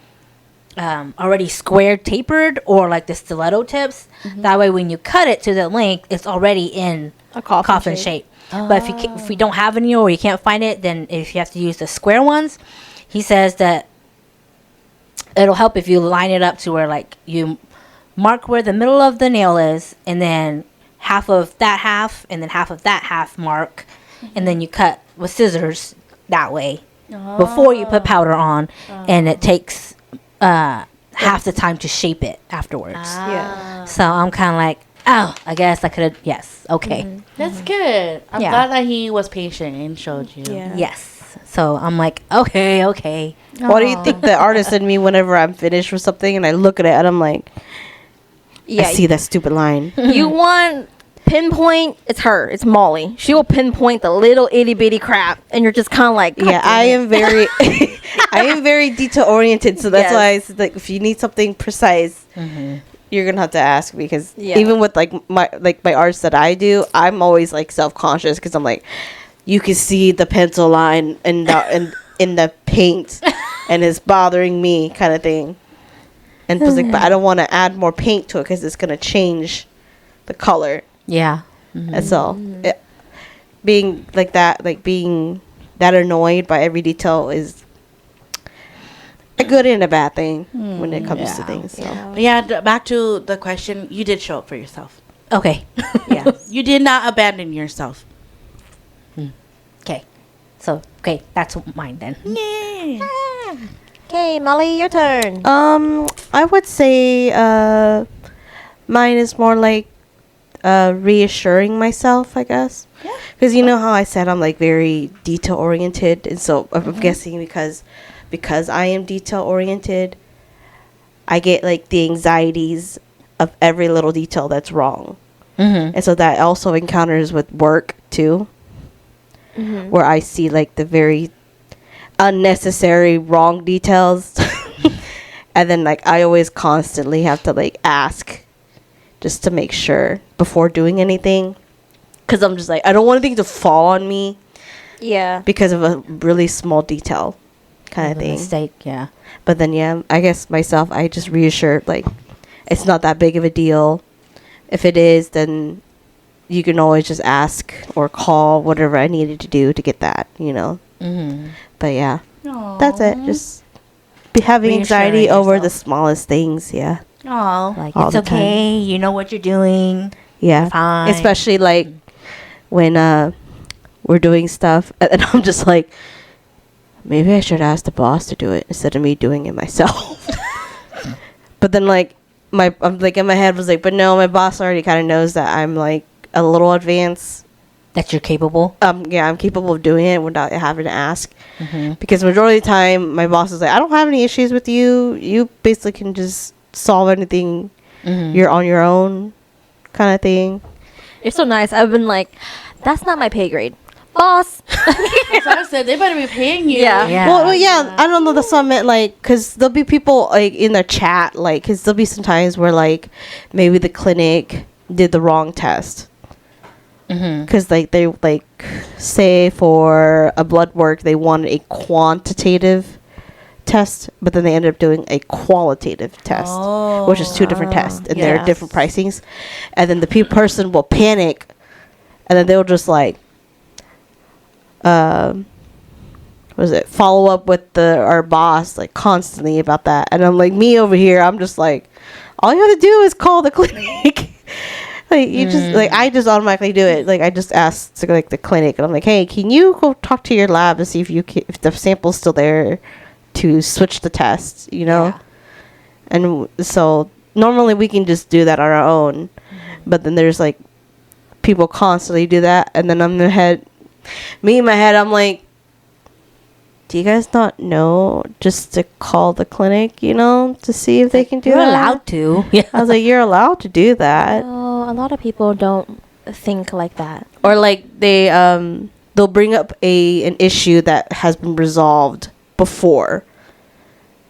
S1: already square tapered, or like the stiletto tips. That way when you cut it to the length, it's already in
S4: A coffin
S1: shape. But if we don't have any, or you can't find it, then if you have to use the square ones, he says that it'll help if you line it up to where like you mark where the middle of the nail is, and then half of that half, and then half of that half mark, and then you cut with scissors that way before you put powder on, and it takes half the time to shape it afterwards.
S4: Yeah.
S1: So I'm kind of like, oh, I guess I could have. Yes, okay,
S2: That's good. I'm
S1: Yeah.
S2: glad that he was patient and showed you.
S4: Yeah.
S1: yes. So I'm like, okay.
S3: What do you think the artist in me whenever I'm finished with something and I look at it and I'm like,
S4: Yeah.
S3: I see that stupid line.
S4: You want pinpoint? It's her. It's Molly. She will pinpoint the little itty bitty crap, and you're just kind of like,
S3: Yeah, I am very, I am very detail oriented. So that's
S4: Yes.
S3: why I said, like, if you need something precise, you're gonna have to ask me, because
S4: Yeah.
S3: even with like my arts that I do, I'm always like self conscious, because I'm like, you can see the pencil line in the paint, and it's bothering me, kind of thing. And it's like, but I don't want to add more paint to it because it's gonna change the color.
S1: Yeah.
S3: And so, being like that, like being that annoyed by every detail is a good and a bad thing when it comes to
S1: Yeah.
S3: things. So.
S2: But yeah, back to the question. You did show up for yourself.
S1: Okay.
S2: Yeah. You did not abandon yourself.
S1: Okay. So okay, that's mine then.
S4: Okay, Molly, your turn.
S3: I would say mine is more like reassuring myself, I guess.
S2: Yeah.
S3: Because you know how I said I'm like very detail oriented, and so I'm guessing because I am detail oriented, I get like the anxieties of every little detail that's wrong. And so that also encounters with work too, where I see like the very unnecessary wrong details. And then like I always constantly have to like ask just to make sure before doing anything, because I'm just like, I don't want anything to fall on me
S4: Yeah.
S3: because of a really small detail kind of thing.
S1: Mistake. Yeah.
S3: But then yeah, I guess myself, I just reassured like it's not that big of a deal. If it is, then you can always just ask or call whatever I needed to do to get that, you know. But yeah, that's it. Just be having anxiety
S1: Reassuring
S3: over the
S1: yourself.
S3: smallest things. Yeah,
S2: Oh.
S1: Like
S3: All
S1: it's
S3: the time.
S1: okay. You know what you're doing.
S3: yeah.
S1: Fine.
S3: Especially like when we're doing stuff, and I'm just like, maybe I should ask the boss to do it instead of me doing it myself. But then like I'm like in my head was like, but no, my boss already kind of knows that I'm like a little advanced.
S1: That you're capable.
S3: Yeah, I'm capable of doing it without having to ask. Because majority of the time, my boss is like, I don't have any issues with you. You basically can just solve anything. You're on your own, kind of thing.
S4: You're so nice. I've been like, that's not my pay grade. Boss.
S2: That's what I said. They better be paying you.
S4: Yeah.
S1: Yeah.
S3: Well, yeah, I don't know. That's what I meant. Like, cause there'll be people like in the chat, like, cause there'll be some times where like maybe the clinic did the wrong test.
S1: Mm-hmm.
S3: Cause like they like say for a blood work they wanted a quantitative test, but then they ended up doing a qualitative test, which is two different tests, and they're
S4: yes.
S3: different pricings. And then the person will panic, and then they'll just like, what is it? Follow up with our boss like constantly about that. And I'm like, me over here, I'm just like, all you have to do is call the clinic. Like you just like I just automatically do it. Like I just ask to like the clinic, and I'm like, hey, can you go talk to your lab and see if if the sample's still there to switch the test, you know?
S1: Yeah.
S3: And so normally we can just do that on our own, but then there's like people constantly do that, and then I'm in my head, I'm like, do you guys not know just to call the clinic, you know, to see if they can do
S1: You're
S3: that?
S1: allowed to. Yeah.
S3: I was like, you're allowed to do that.
S4: Oh, a lot of people don't think like that.
S3: Or like they'll bring up an issue that has been resolved before,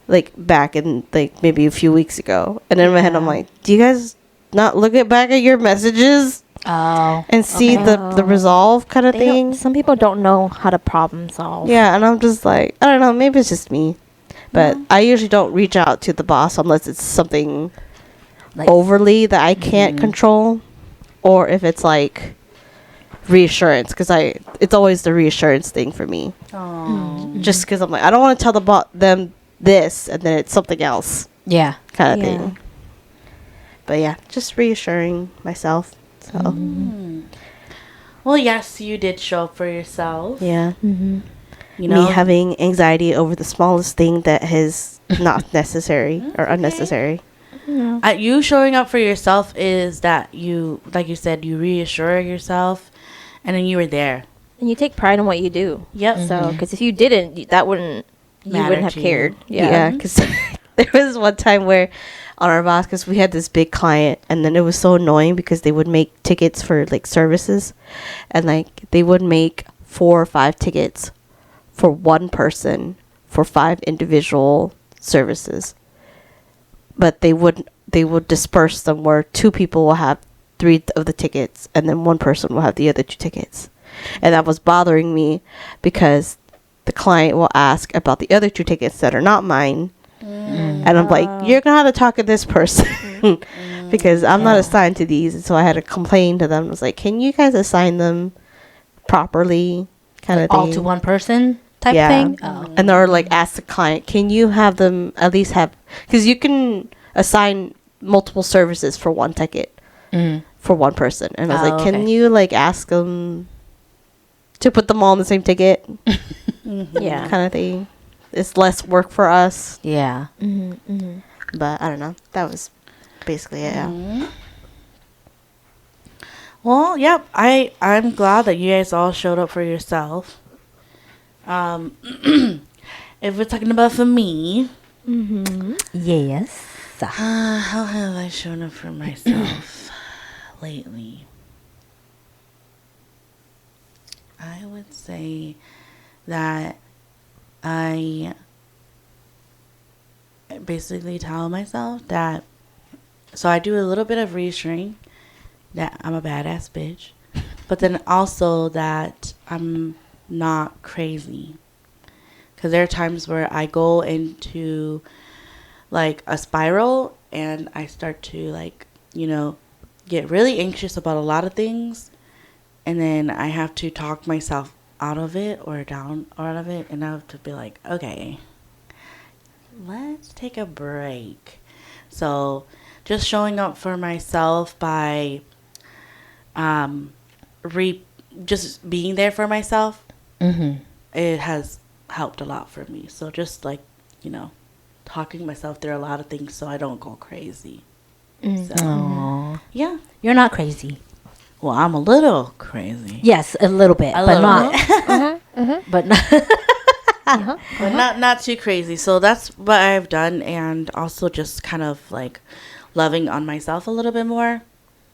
S3: like back in like maybe a few weeks ago, and in my head I'm like, do you guys not look back at your messages
S1: Oh.
S3: and see
S4: Okay.
S3: the resolve kind of
S4: They don't-
S3: thing?
S4: some people don't know how to problem solve.
S3: Yeah, and I'm just like, I don't know, maybe it's just me, but I usually don't reach out to the boss unless it's something
S1: Like,
S3: overly that I can't control, or if it's like reassurance, because it's always the reassurance thing for me.
S2: Oh.
S3: Just because I'm like, I don't want to tell them this and then it's something else
S1: yeah.
S3: kind of
S4: Yeah.
S3: thing. But yeah, just reassuring myself. So
S2: Well, yes, you did show up for yourself.
S3: yeah,
S4: Mm-hmm.
S2: You know,
S3: me having anxiety over the smallest thing that is not necessary or unnecessary.
S2: you showing up for yourself is that you, like you said, you reassure yourself, and then you were there.
S4: And you take pride in what you do.
S2: Yep.
S4: So, because if you didn't, that wouldn't, you
S2: Matter
S4: wouldn't have
S2: to you.
S4: cared.
S3: Yeah, because there was one time where on our boss, because we had this big client, and then it was so annoying because they would make tickets for like services, and like they would make 4 or 5 tickets for one person for 5 individual services, but they would disperse them where 2 people will have 3 of the tickets, and then 1 person will have the other 2 tickets, and that was bothering me because the client will ask about the other 2 tickets that are not mine. And I'm like, you're gonna have to talk to this person because I'm not assigned to these. And so I had to complain to them. I was like, can you guys assign them properly, kind of thing?
S1: All to one person type
S3: Yeah.
S1: thing. Oh.
S3: And or like ask the client, can you have them at least have, because you can assign multiple services for one ticket
S1: Mm.
S3: for one person. And I was
S1: Oh,
S3: like, can
S1: okay.
S3: you like ask them to put them all in the same ticket,
S4: Yeah.
S3: kind of thing? It's less work for us.
S1: Yeah.
S4: Mm-hmm, mm-hmm.
S3: But I don't know. That was basically it. Yeah.
S2: Well, yep. I'm glad that you guys all showed up for yourself. If we're talking about for me,
S4: Mm-hmm.
S1: Yes.
S2: how have I shown up for myself lately? I would say that I basically tell myself that, so I do a little bit of reassuring that I'm a badass bitch, but then also that I'm not crazy. Because there are times where I go into like a spiral and I start to like, get really anxious about a lot of things. And then I have to talk myself out of it or down out of it. And I have to be like, okay, let's take a break. So just showing up for myself by just being there for myself,
S1: Mm-hmm.
S2: it has helped a lot for me. So just like, talking myself through a lot of things so I don't go crazy. So,
S1: Aww.
S2: yeah.
S1: You're not crazy.
S2: Well, I'm a little crazy.
S1: Yes, a little bit,
S2: A
S1: but
S2: little
S1: not.
S2: bit.
S1: But not.
S2: But not too crazy. So that's what I've done, and also just kind of like loving on myself a little bit more.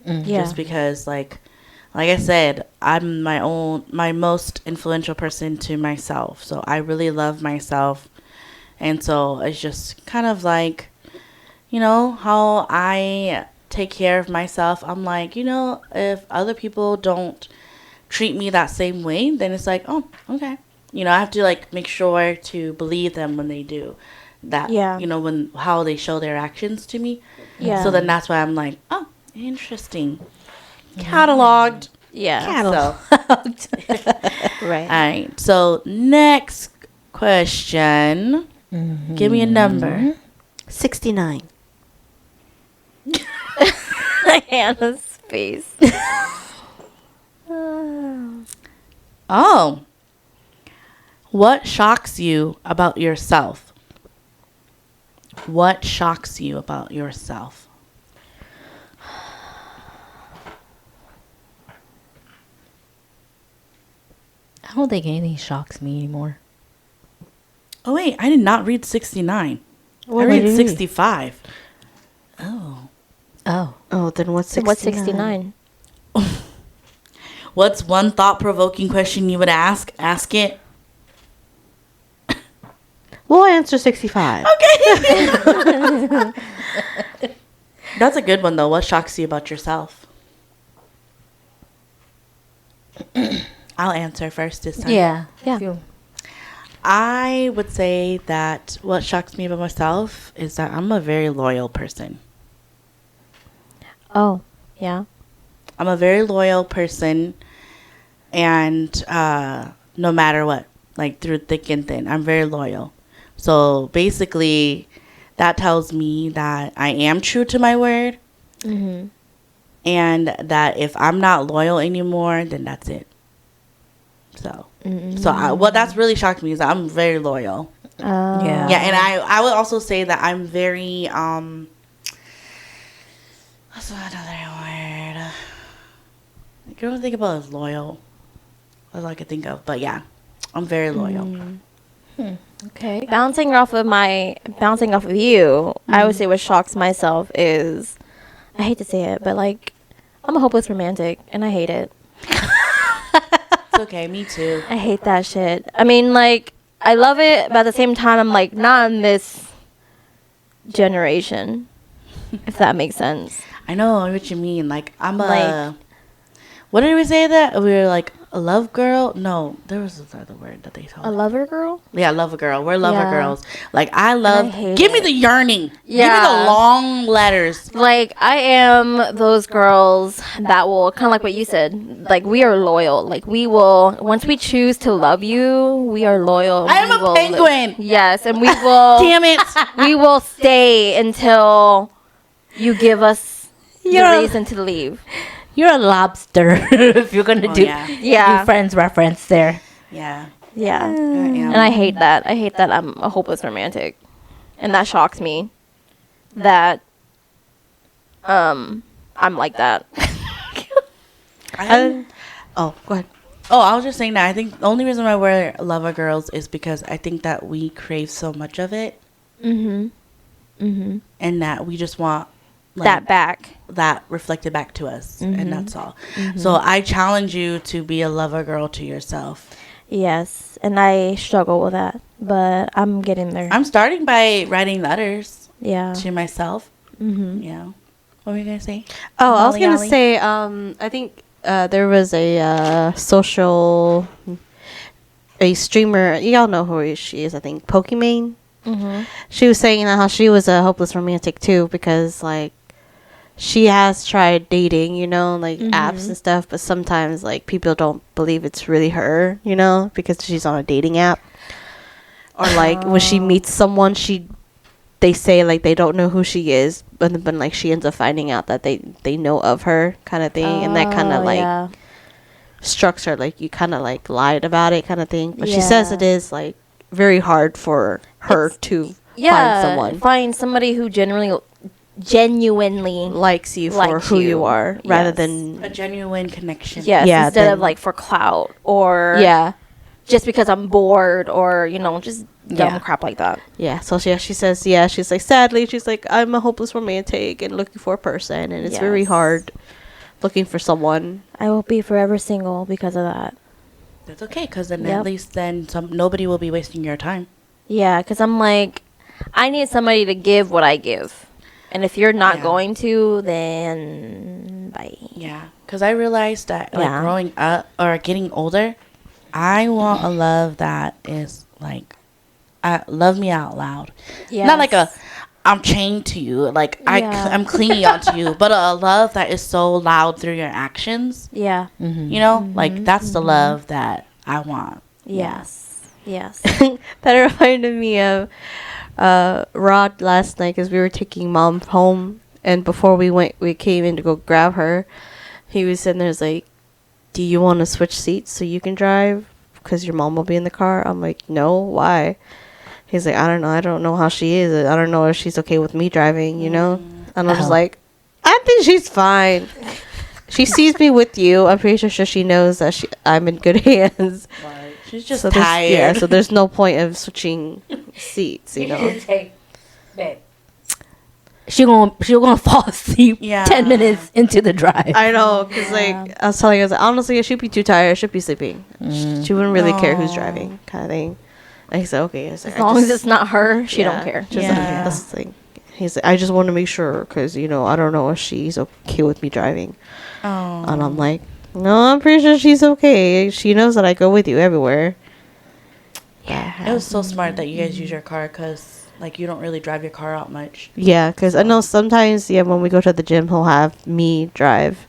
S4: Yeah.
S2: Just because like like I said, I'm my most influential person to myself. So I really love myself. And so it's just kind of like, how I take care of myself. I'm like, if other people don't treat me that same way, then it's like, oh, okay. I have to like make sure to believe them when they do that.
S4: Yeah.
S2: When how they show their actions to me.
S4: Yeah.
S2: So then that's why I'm like, oh, interesting. Cataloged.
S4: Yeah.
S2: So,
S3: Right.
S2: all right. So next question. Give me a number.
S3: 69.
S4: Hannah's face.
S2: Oh. What shocks you about yourself? What shocks you about yourself?
S1: I don't think anything shocks me anymore.
S2: Oh, wait. I did not read 69.
S3: What
S2: I
S3: did
S2: read
S3: you read?
S2: 65. Oh.
S1: Oh.
S3: Oh, then what's 69?
S4: What's 69?
S2: What's one thought-provoking question you would ask? Ask it.
S3: We'll answer 65.
S2: Okay. That's a good one, though. What shocks you about yourself? I'll answer first this time.
S1: Yeah.
S4: Yeah.
S1: If you-
S2: I would say that what shocks me about myself is that I'm a very loyal person.
S4: Oh, yeah.
S2: I'm a very loyal person, and no matter what, like through thick and thin, I'm very loyal. So basically, that tells me that I am true to my word,
S4: Mm-hmm.
S2: and that if I'm not loyal anymore, then that's it. So, what that's really shocked me is that I'm very loyal.
S1: Yeah.
S2: Yeah, and I would also say that I'm very what's another word? I don't think about as loyal. That's all I could think of. But yeah, I'm very loyal.
S1: Okay.
S4: Bouncing off of you, I would say what shocks myself is, I hate to say it, but like, I'm a hopeless romantic, and I hate it.
S2: It's okay, me too.
S4: I hate that shit. I mean, like, I love it, but at the same time, I'm like, not in this generation, if that makes sense.
S2: I know what you mean. Like I'm a.
S4: Like-
S2: What did we say that we were like a love girl? No, there was another word that they told.
S4: A lover girl?
S2: Yeah, lover girl. We're lover
S4: Yeah.
S2: girls. Like I love.
S4: hate
S2: Give me
S4: it.
S2: the yearning. Give me
S4: Yeah.
S2: the long letters.
S4: Like, I am those girls that will, kind of like what you said, like, we are loyal. Like, we will, once we choose to love you, we are loyal.
S2: I am
S4: We
S2: a
S4: will
S2: penguin.
S4: Yes, and we will.
S2: Damn it.
S4: We will stay until you give us
S1: You're-
S4: the reason to leave.
S1: You're a lobster if you're gonna do
S4: Yeah.
S1: friends reference there.
S2: Yeah.
S4: Yeah.
S2: I am.
S4: And I hate that. I hate that I'm a hopeless romantic. And that shocks me that I'm like that.
S3: Oh, go ahead.
S2: Oh, I was just saying that I think the only reason why we're lover girls is because I think that we crave so much of it,
S4: Mhm. Mhm.
S2: and that we just want
S4: That back.
S2: that reflected back to us, and that's all. So I challenge you to be a lover girl to yourself.
S4: Yes, and I struggle with that, but I'm getting there.
S2: I'm starting by writing letters
S4: Yeah.
S2: to myself.
S4: Mhm.
S2: Yeah. What were you gonna say?
S3: Oh, I was
S2: Molly
S3: gonna
S2: Ollie?
S3: say, I think there was a streamer. Y'all know who she is. I think Pokimane.
S4: Mhm.
S3: She was saying how she was a hopeless romantic too, because like she has tried dating, like apps and stuff, but sometimes like people don't believe it's really her, because she's on a dating app. Or like when she meets someone, they say like they don't know who she is, but like she ends up finding out that they know of her, kind of thing, and that kind of like
S4: yeah.
S3: struck her like you kind of like lied about it, kind of thing. But she says
S4: Yeah.
S3: it is like very hard for her to find someone
S4: Find somebody who genuinely
S3: likes you for
S4: likes
S3: who you
S4: you.
S3: are, rather
S4: Yes.
S3: than
S2: A genuine connection.
S4: yes,
S3: Yeah,
S4: instead
S3: then-
S4: of like for clout or
S3: yeah.
S4: just because I'm bored or just dumb
S3: Yeah.
S4: crap like that.
S3: Yeah, so she says, she's like, sadly, she's like, I'm a hopeless romantic and looking for a person, and it's very
S4: Yes.
S3: hard looking for someone.
S4: I will be forever single because of that.
S2: That's okay, because then
S4: Yep.
S2: at least then nobody will be wasting your time.
S4: Yeah, because I'm like, I need somebody to give what I give. And if you're not
S2: Yeah.
S4: going to, then bye.
S2: Yeah, because I realized that like
S4: Yeah.
S2: growing up or getting older, I want a love that is like, love me out loud. Not like a, I'm chained to you, like
S4: Yeah.
S2: I'm clinging onto you, but a love that is so loud through your actions.
S4: Yeah.
S2: You know, like that's the love that I want.
S4: Yes. Yes.
S3: That reminded me of Rod last night because we were taking mom home, and before we came in to go grab her. He was sitting there, like, "Do you want to switch seats so you can drive? Because your mom will be in the car." I'm like, "No, why?" He's like, "I don't know. I don't know how she is. I don't know if she's okay with me driving, you know." And I'm just like, "I think she's fine. She sees me with you. I'm pretty sure she knows that I'm in good hands."
S2: She's just
S3: So there's-
S2: tired.
S3: Yeah, so there's no point of switching seats, you know.
S1: Hey, babe. She gonna fall asleep
S2: Yeah.
S1: 10 minutes into the drive.
S3: I know, because like I was telling her, I was like, honestly, she'd be too tired. She'd be sleeping. She wouldn't really care who's
S2: Aw.
S3: driving, kind of thing. And he said, okay. I was like,
S4: As long as it's not her, she don't care.
S3: Just
S2: Yeah.
S3: that's the thing. He's like, I just want to make sure, because I don't know if she's okay with me driving.
S2: Oh.
S3: And I'm like, no, I'm pretty sure she's okay. She knows that I go with you everywhere.
S2: It was so smart that you guys use your car because, like, you don't really drive your car out much.
S3: Yeah, because I know sometimes, when we go to the gym, he'll have me drive,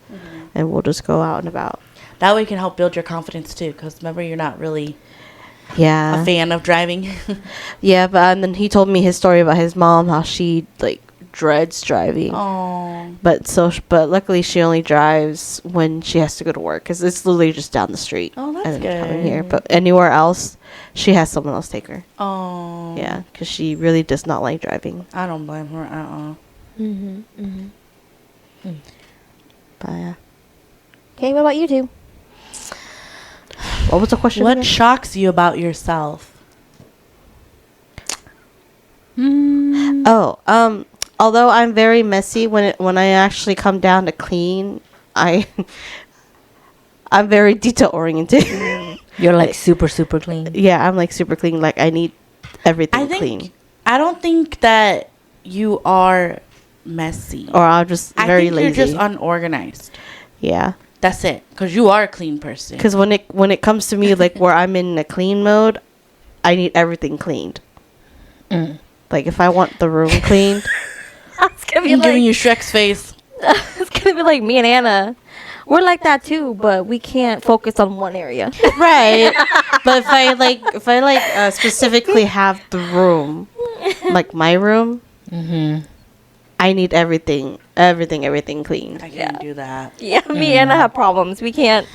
S3: and we'll just go out and about.
S2: That way, you can help build your confidence too. Because remember, you're not really
S3: Yeah.
S2: a fan of driving.
S3: Yeah, but and then he told me his story about his mom, how she like dreads driving.
S2: Oh.
S3: But luckily she only drives when she has to go to work because it's literally just down the street.
S2: Oh, that's
S3: and coming
S2: good.
S3: here. But anywhere else, she has someone else take her.
S2: Oh.
S3: Yeah, because she really does not like driving.
S2: I don't blame her.
S3: But yeah.
S4: Okay, what about you two?
S3: What was the question?
S2: What
S3: again?
S2: shocks you about yourself?
S3: Oh, although I'm very messy when I actually come down to clean, I'm very detail oriented.
S1: You're like super clean.
S3: Yeah, I'm like super clean. Like I need everything clean.
S2: I don't think that you are messy.
S3: Or I'm just
S2: I
S3: very
S2: think
S3: lazy.
S2: you're just unorganized.
S3: Yeah.
S2: That's it. Because you are a clean person.
S3: Because when it comes to me, like where I'm in a clean mode, I need everything cleaned. Like if I want the room cleaned,
S4: It's gonna
S2: I'm giving you Shrek's face.
S4: it's gonna be like me and Anna. We're like that too, but we can't focus on one area.
S3: right? But if I specifically have the room, like my room, I need everything cleaned.
S2: I can't do that.
S4: Yeah, me and Anna have problems. We can't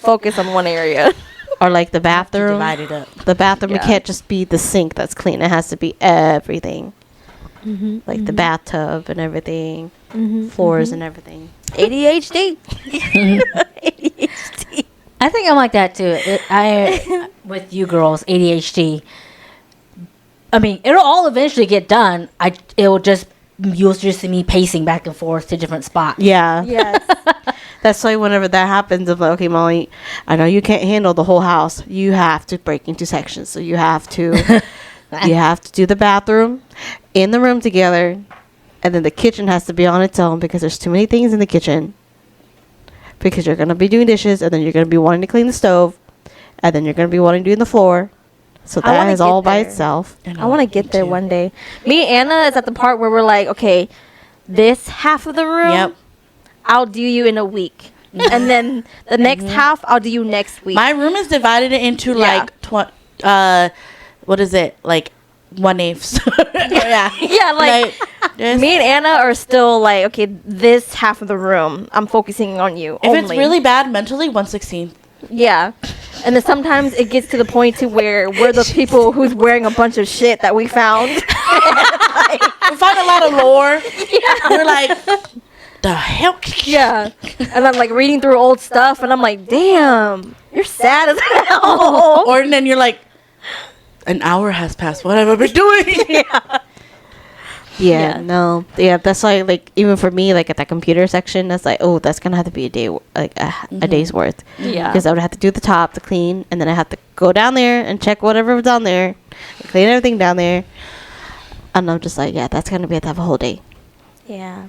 S4: focus on one area.
S3: Or like the bathroom.
S2: Divide it up.
S3: The bathroom, it
S4: Yeah.
S3: can't just be the sink that's clean. It has to be everything. Like the bathtub and everything, floors and everything.
S4: ADHD.
S1: I think I'm like that too. With you girls, ADHD. I mean, it'll all eventually get done. You'll just see me pacing back and forth to different spots.
S3: Yeah.
S4: Yes.
S3: That's why whenever that happens, I'm like, okay, Molly, I know you can't handle the whole house. You have to break into sections. So you have to do the bathroom in the room together, and then the kitchen has to be on its own because there's too many things in the kitchen. Because you're gonna be doing dishes, and then you're gonna be wanting to clean the stove, and then you're gonna be wanting to do the floor. So
S4: I
S3: that
S4: wanna
S3: is
S4: get
S3: all by
S4: there.
S3: itself.
S4: I want to get there one day. Me and Anna is at the part where we're like, okay, this half of the room,
S2: Yep.
S4: I'll do you in a week. And then the next half, I'll do you next week.
S2: My room is divided into
S4: Yeah.
S2: like what is it? Like 1/8. Yeah.
S4: yeah, like
S2: there's-
S4: me and Anna are still like, okay, this half of the room, I'm focusing on you.
S2: if it's
S4: only.
S2: really bad mentally, 1/16.
S4: Yeah. And then sometimes it gets to the point to where we're the people who's wearing a bunch of shit that we found.
S2: We find a lot of lore. We're like, the hell?
S4: Yeah. And I'm like reading through old stuff and I'm like, damn, you're sad as hell.
S2: Or then you're like, an hour has passed. What have I been doing?
S3: Yeah,
S4: Yeah.
S3: no. Yeah, that's why, like, even for me, like, at that computer section, that's like, oh, that's going to have to be a day, like, a day's worth.
S4: Yeah.
S3: Because I would have to do the top, the clean, and then I have to go down there and check whatever was down there, and clean everything down there. And I'm just like, yeah, that's going to be a whole day.
S4: Yeah.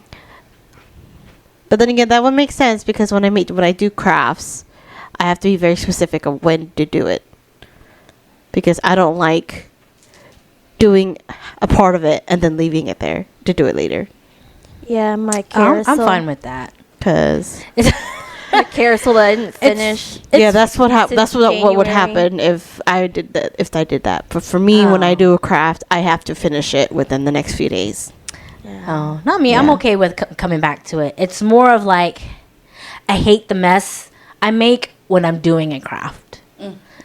S3: But then again, that would make sense because when I do crafts, I have to be very specific of when to do it. Because I don't like doing a part of it and then leaving it there to do it later.
S4: Yeah, my
S1: I'm
S4: carousel.
S1: fine with that.
S3: Cause
S4: My carousel that I didn't finish.
S3: yeah, that's what that's what would
S4: January.
S3: happen if I did that. If I did that, but for me, when I
S1: Oh.
S3: do a craft, I have to finish it within the next few days.
S1: Oh, not me. I'm
S3: Yeah.
S1: okay with coming back to it. It's more of like I hate the mess I make when I'm doing a craft.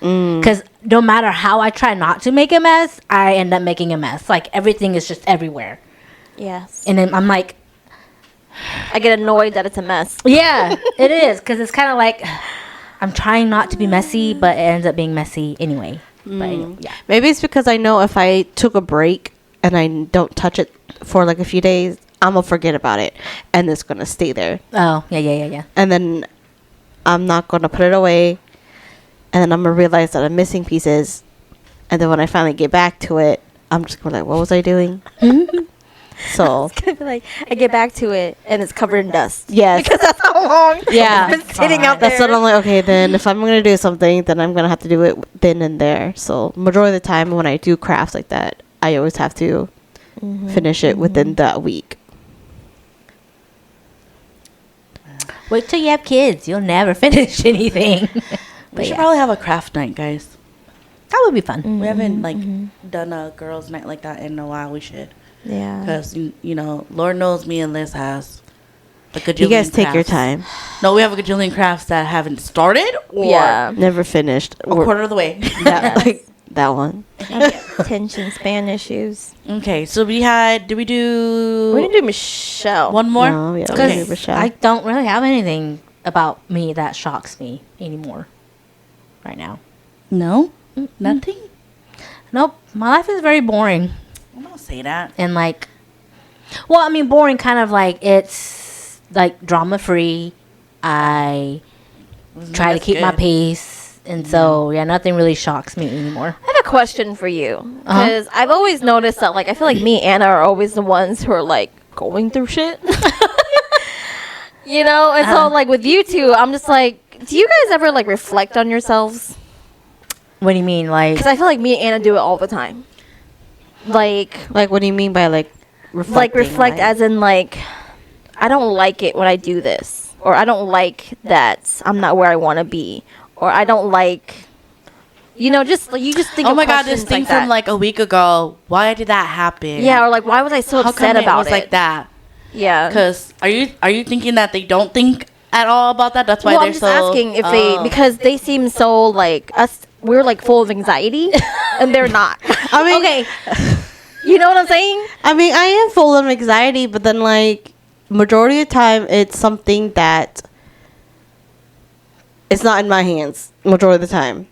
S1: Because no matter how I try not to make a mess, I end up making a mess. Like everything is just everywhere,
S4: Yes.
S1: and then I'm like,
S4: I get annoyed that it's a mess.
S1: yeah, it is. Because it's kind of like I'm trying not to be messy, but it ends up being messy anyway. But anyway, yeah.
S3: Maybe it's because I know if I took a break and I don't touch it for like a few days, I'm gonna forget about it, and it's gonna stay there.
S1: Oh, yeah.
S3: And then I'm not gonna put it away, and then I'm gonna realize that I'm missing pieces, and then when I finally get back to it, I'm just gonna be like, what was I doing? So
S4: Like I get back to it and it's covered in dust.
S3: yes,
S4: Because that's how long
S3: yeah,
S4: it's been sitting out there.
S3: that's what I'm like. Okay, then if I'm gonna do something, then I'm gonna have to do it then and there. So majority of the time when I do crafts like that, I always have to finish it within that week.
S1: Wait till you have kids. You'll never finish anything.
S2: We
S1: But
S2: should
S1: yeah,
S2: probably have a craft night, guys.
S1: that would be fun.
S2: We haven't like done a girls' night like that in a while. We should,
S4: Yeah.
S2: because you know, Lord knows me and Liz has a gajillion.
S3: You guys take your
S2: crafts.
S3: time.
S2: No, we have a gajillion crafts that haven't started or
S4: Yeah.
S3: Never finished.
S2: a quarter of the way.
S3: That, like, that one.
S4: Attention span issues.
S2: Okay, so we had. Did we do?
S4: We're gonna do Michelle.
S2: one more.
S3: No, yeah,
S2: Okay.
S3: we do Michelle.
S1: I don't really have anything about me that shocks me anymore right now.
S2: No, nothing.
S1: Nope, my life is very boring.
S2: I don't say that.
S1: And like, well, I mean, boring kind of like it's like drama free. I try to
S2: That's
S1: keep my
S2: good.
S1: pace. And so, yeah, nothing really shocks me anymore.
S4: I have a question for you because I've always noticed that, like, I feel like me and Anna are always the ones who are like going through shit. You know, and so like with you two, I'm just like, do you guys ever like reflect on yourselves?
S1: What do you mean? Like,
S4: Because I feel like me and Anna do it all the time. Like
S3: Like, what do you mean by like reflecting?
S4: reflect as in like, I don't like it when I do this, or I don't like that I'm not where I want to be, or I don't like, you know, just like you just think.
S2: Oh
S4: of
S2: my god, this
S4: questions
S2: thing
S4: like that.
S2: from like a week ago. Why did that happen?
S4: Yeah, or like why was I so
S2: How
S4: upset
S2: come
S4: about
S2: it was
S4: it?
S2: like that?
S4: Yeah.
S2: Because are you thinking that they don't think at all about that? That's why
S4: Well,
S2: they're
S4: I'm just
S2: so
S4: asking if
S2: Oh.
S4: they, because they seem so like us. We're like full of anxiety, and they're not.
S3: I mean,
S4: Okay, you know what I'm saying?
S3: I mean, I am full of anxiety, but then like majority of the time, it's something that it's not in my hands. Majority of the time,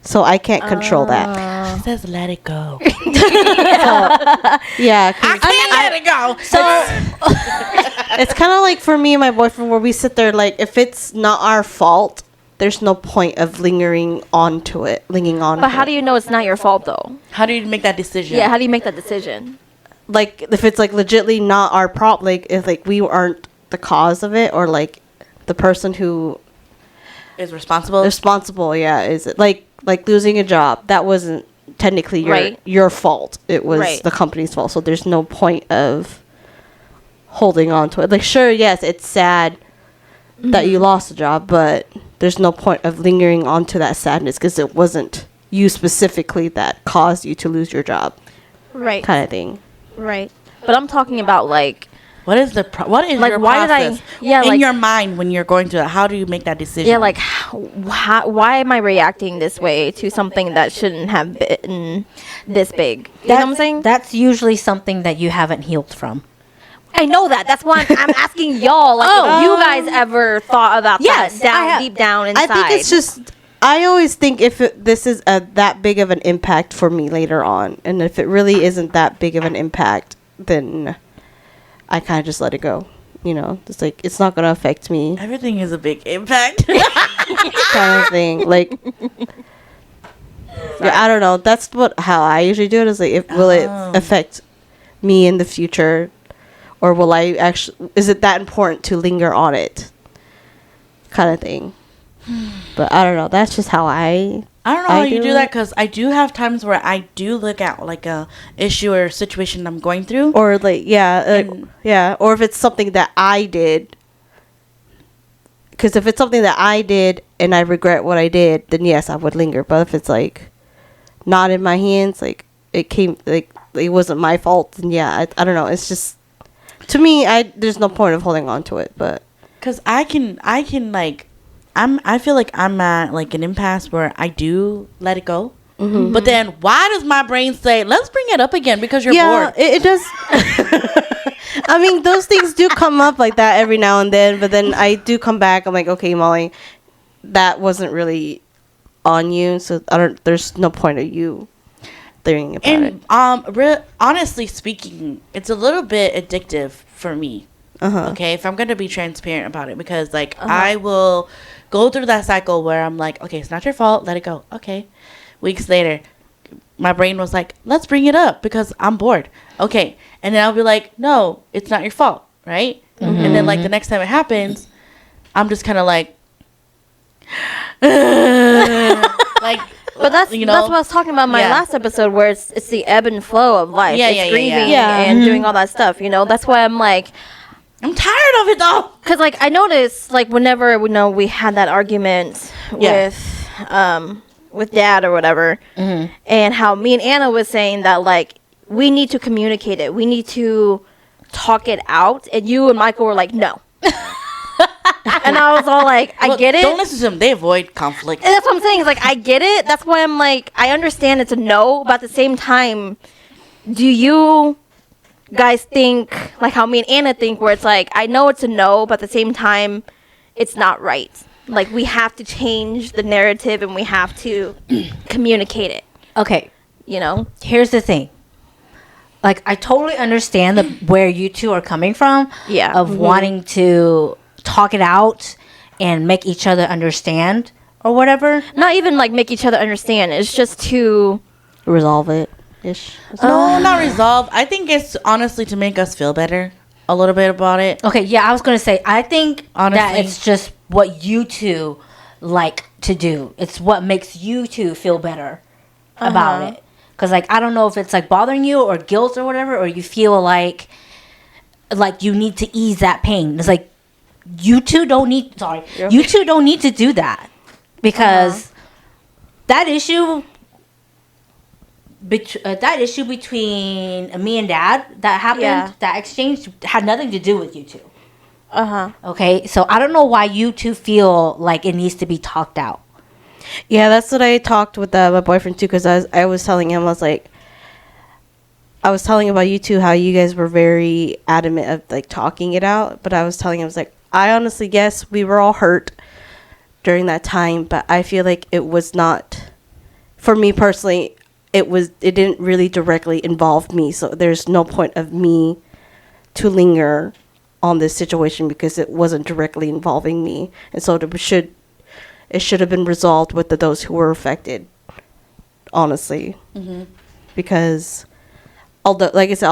S3: so I can't control that.
S2: It says let it go.
S3: Yeah, 'cause
S2: let it go.
S3: it's kind of like for me and my boyfriend where we sit there like if it's not our fault, there's no point of lingering onto it, clinging on.
S4: But how do you know it's not your fault though?
S2: How do you make that decision?
S4: Yeah, how do you make that decision?
S3: like if it's like legitly not our problem, like if like we aren't the cause of it or like the person who
S2: is responsible.
S3: responsible, yeah, is it like losing a job that wasn't technically
S4: Right.
S3: your fault, it was
S4: Right.
S3: the company's fault, so there's no point of holding on to it. Like sure, yes, it's sad that you lost a job, but there's no point of lingering onto that sadness because it wasn't you specifically that caused you to lose your job,
S4: Right.
S3: kind of thing.
S4: Right. But I'm talking about like,
S2: what is what is
S4: Like,
S2: your
S4: why did I-
S2: process?
S4: yeah,
S2: in
S4: like-
S2: your mind when you're going through it? How do you make that decision?
S4: yeah, like why am I reacting this way to something that shouldn't have been this big? You know what I'm saying?
S1: That's usually something that you haven't healed from.
S4: I know that. That's why I'm asking y'all. Like, if you guys ever thought about
S1: Yes,
S4: that
S1: I
S4: down
S1: have.
S4: deep down inside?
S3: I think it's just. I always think if this is that big of an impact for me later on, and if it really isn't that big of an impact, then I kind of just let it go. You know, it's like it's not gonna affect me,
S2: Everything is a big impact.
S3: kind of thing. Like, yeah, I don't know. That's how I usually do it. Is like, will it affect me in the future, or will I actually? Is it that important to linger on it? Kind of thing. But I don't know. That's just how
S2: I don't know how you do that, because I do have times where I do look at like a issue or situation I'm going through.
S3: Or like or if it's something that I did, because if it's something that I did and I regret what I did, then yes, I would linger. But if it's like not in my hands, like it wasn't my fault, then yeah, I don't know. It's just, to me, there's no point of holding on to it. But
S2: because I can like, I feel like I'm at like an impasse where I do let it go.
S3: Mm-hmm.
S2: But then why does my brain say, let's bring it up again because you're bored?
S3: it does. I mean, those things do come up like that every now and then, but then I do come back. I'm like, okay, Molly, that wasn't really on you, so there's no point of you thinking about it.
S2: Honestly speaking, it's a little bit addictive for me.
S3: Uh-huh.
S2: Okay, if I'm gonna be transparent about it, because like I will go through that cycle where I'm like, okay, it's not your fault, let it go. Okay, weeks later, my brain was like, let's bring it up because I'm bored. Okay, and then I'll be like, no, it's not your fault, right?
S3: Mm-hmm.
S2: And then like the next time it happens, I'm just kind of like, like.
S4: But that's what I was talking about in my last episode, where it's the ebb and flow of life. It's grieving and doing all that stuff. You know, that's why I'm like,
S2: I'm tired of it though.
S4: Because like I noticed, like whenever we had that argument with Dad or whatever, and how me and Anna was saying that like we need to communicate it, we need to talk it out, and you and Michael were like, no. And I was all like, I get it.
S2: Don't listen to them. They avoid conflict.
S4: And that's what I'm saying. Is like, I get it. That's why I'm like, I understand it's a no, but at the same time, do you guys think like how me and Anna think, where it's like, I know it's a no, but at the same time, it's not right. Like, we have to change the narrative and we have to communicate it.
S1: Okay.
S4: You know?
S1: Here's the thing. Like, I totally understand where you two are coming from.
S4: Yeah.
S1: Of wanting to talk it out and make each other understand or whatever.
S4: Not even like make each other understand. It's just to
S3: Resolve it ish.
S2: No, not resolve. I think it's honestly to make us feel better a little bit about it.
S1: Okay, yeah, I was going to say, I think that
S2: Honestly.
S1: it's just what you two like to do. It's what makes you two feel better about it. Because, like, I don't know if it's, like, bothering you or guilt or whatever, or you feel like you need to ease that pain. It's like, you two don't need to do that. Because that issue between me and Dad that happened, that exchange, had nothing to do with you two. Okay, so I don't know why you two feel like it needs to be talked out.
S3: Yeah, that's what I talked with my boyfriend too, because I was telling him, I was telling about you two, how you guys were very adamant of like talking it out, but I was telling him, I was like, I honestly guess we were all hurt during that time, but I feel like it was not, for me personally, it didn't really directly involve me, so there's no point of me to linger on this situation because it wasn't directly involving me, and so it should have been resolved with those who were affected, honestly. Because although, like I said,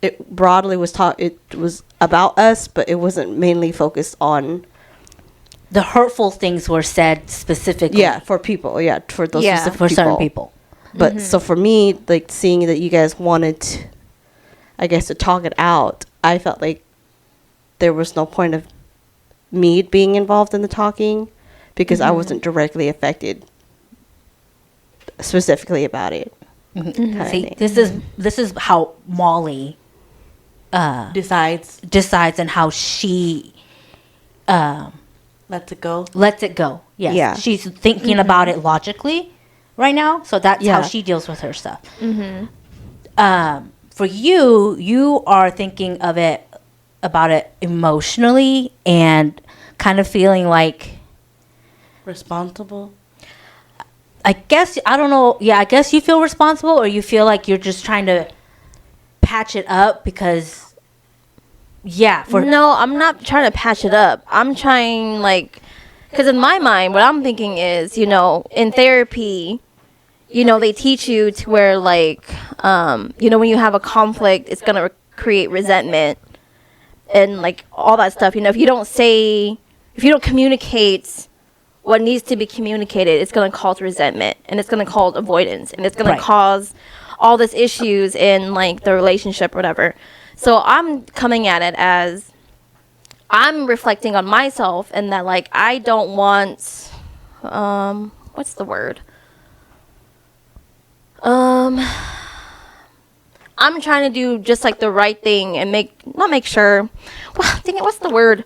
S3: it broadly was it was about us, but it wasn't mainly focused on
S1: The hurtful things were said specifically.
S3: Yeah, for people. Yeah, for those specific
S1: for
S3: people.
S1: certain people.
S3: But so for me, like seeing that you guys wanted, I guess, to talk it out, I felt like there was no point of me being involved in the talking because I wasn't directly affected specifically about it. Kinda
S1: See,
S3: thing.
S1: this is how Molly
S2: Decides,
S1: and how she
S2: lets it go.
S1: lets it go. Yes.
S3: Yeah.
S1: She's thinking about it logically right now, so that's how
S3: Yeah.
S1: she deals with her stuff. For you are thinking about it emotionally and kind of feeling like,
S2: Responsible.
S1: I guess, I don't know. Yeah, I guess you feel responsible, or you feel like you're just trying to patch it up because, yeah, for
S4: No, I'm not trying to patch it up. I'm trying, like, because in my mind, what I'm thinking is, in therapy, they teach you to where, like, when you have a conflict, it's going to create resentment and, like, all that stuff. If you don't communicate what needs to be communicated, it's going to cause resentment, and it's going to cause avoidance, and it's going
S1: Right.
S4: to cause all these issues in, like, the relationship or whatever. So I'm coming at it as I'm reflecting on myself, and that, like, I don't want, what's the word? I'm trying to do just, like, the right thing and not make sure. Well, dang it, what's the word?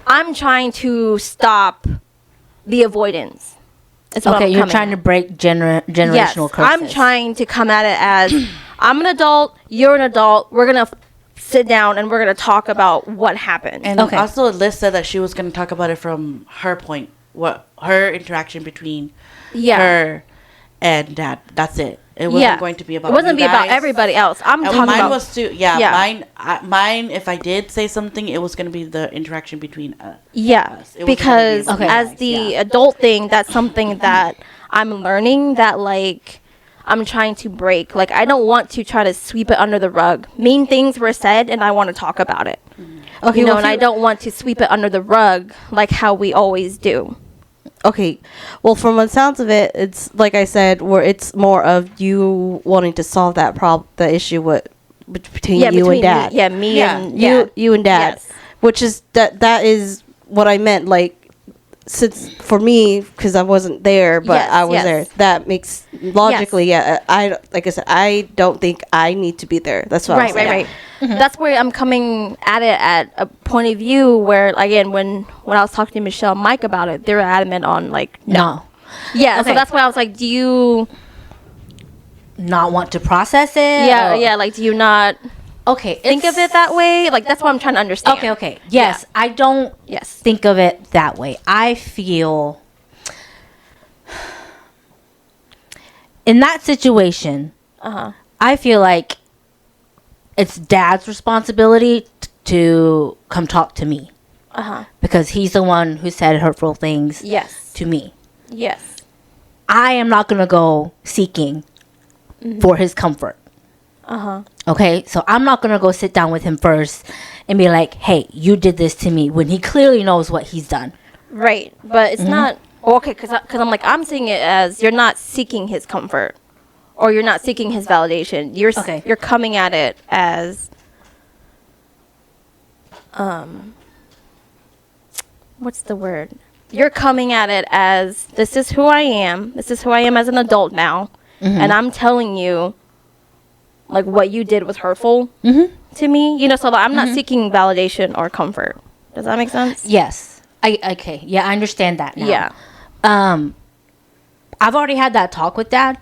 S4: I'm trying to stop the avoidance. Is what
S1: okay,
S4: I'm
S1: you're
S4: coming
S1: trying
S4: at.
S1: to break generational curses.
S4: I'm trying to come at it as I'm an adult, you're an adult, we're going to sit down and we're going to talk about what happened.
S2: And
S1: Okay.
S2: also, Liz said that she was going to talk about it from her point, what her interaction between her and Dad. That's it. It wasn't going to be about.
S4: It wasn't
S2: you
S4: about
S2: guys.
S4: everybody else. I'm
S2: And
S4: talking
S2: mine
S4: about
S2: was too.
S4: Yeah.
S2: Mine. If I did say something, it was going to be the interaction between us.
S4: Yes,
S2: It wasn't
S4: because
S2: gonna be
S4: as
S2: guys,
S4: the
S2: yeah.
S4: adult thing, that's something that I'm learning that, like, I'm trying to break. Like, I don't want to try to sweep it under the rug. Mean things were said, and I want to talk about it.
S3: Okay, well,
S4: And I don't want to sweep it under the rug like how we always do.
S3: Okay, well, from the sounds of it, it's like I said, where it's more of you wanting to solve that problem, the issue between you and Dad.
S4: Me
S2: Yeah.
S4: and
S3: You and Dad,
S4: Yes.
S3: which is that is what I meant. Like, since for me, because I wasn't there, but
S4: Yes,
S3: I was
S4: yes.
S3: there. That makes logically, yeah. I like I said, I don't think I need to be there. That's what I'm
S4: Right.
S3: saying.
S4: That's where I'm coming at it at a point of view where, again, when I was talking to Michelle and Mike about it, they were adamant on, like,
S1: no.
S4: yeah.
S1: Okay.
S4: So that's why I was like, do you?
S1: Not want to process it?
S4: Yeah,
S1: or-
S4: yeah. Like, do you not
S1: Okay.
S4: think of it that way? Like, that's what I'm trying to understand.
S1: Okay. Yes,
S4: Yeah.
S1: I don't
S4: Yes.
S1: think of it that way. I feel in that situation, I feel like it's Dad's responsibility to come talk to me because he's the one who said hurtful things
S4: Yes.
S1: to me.
S4: Yes.
S1: I am not going to go seeking for his comfort. Okay, so I'm not going to go sit down with him first and be like, hey, you did this to me, when he clearly knows what he's done.
S4: Right. But it's not okay because I'm like, I'm seeing it as you're not seeking his comfort or you're not seeking his validation.
S1: Okay.
S4: You're coming at it as what's the word? You're coming at it as this is who I am. This is who I am as an adult now, and I'm telling you, like, what you did was hurtful to me. So like, I'm not seeking validation or comfort. Does that make sense?
S1: Yes. Okay. Yeah, I understand that now.
S4: Yeah.
S1: I've already had that talk with Dad.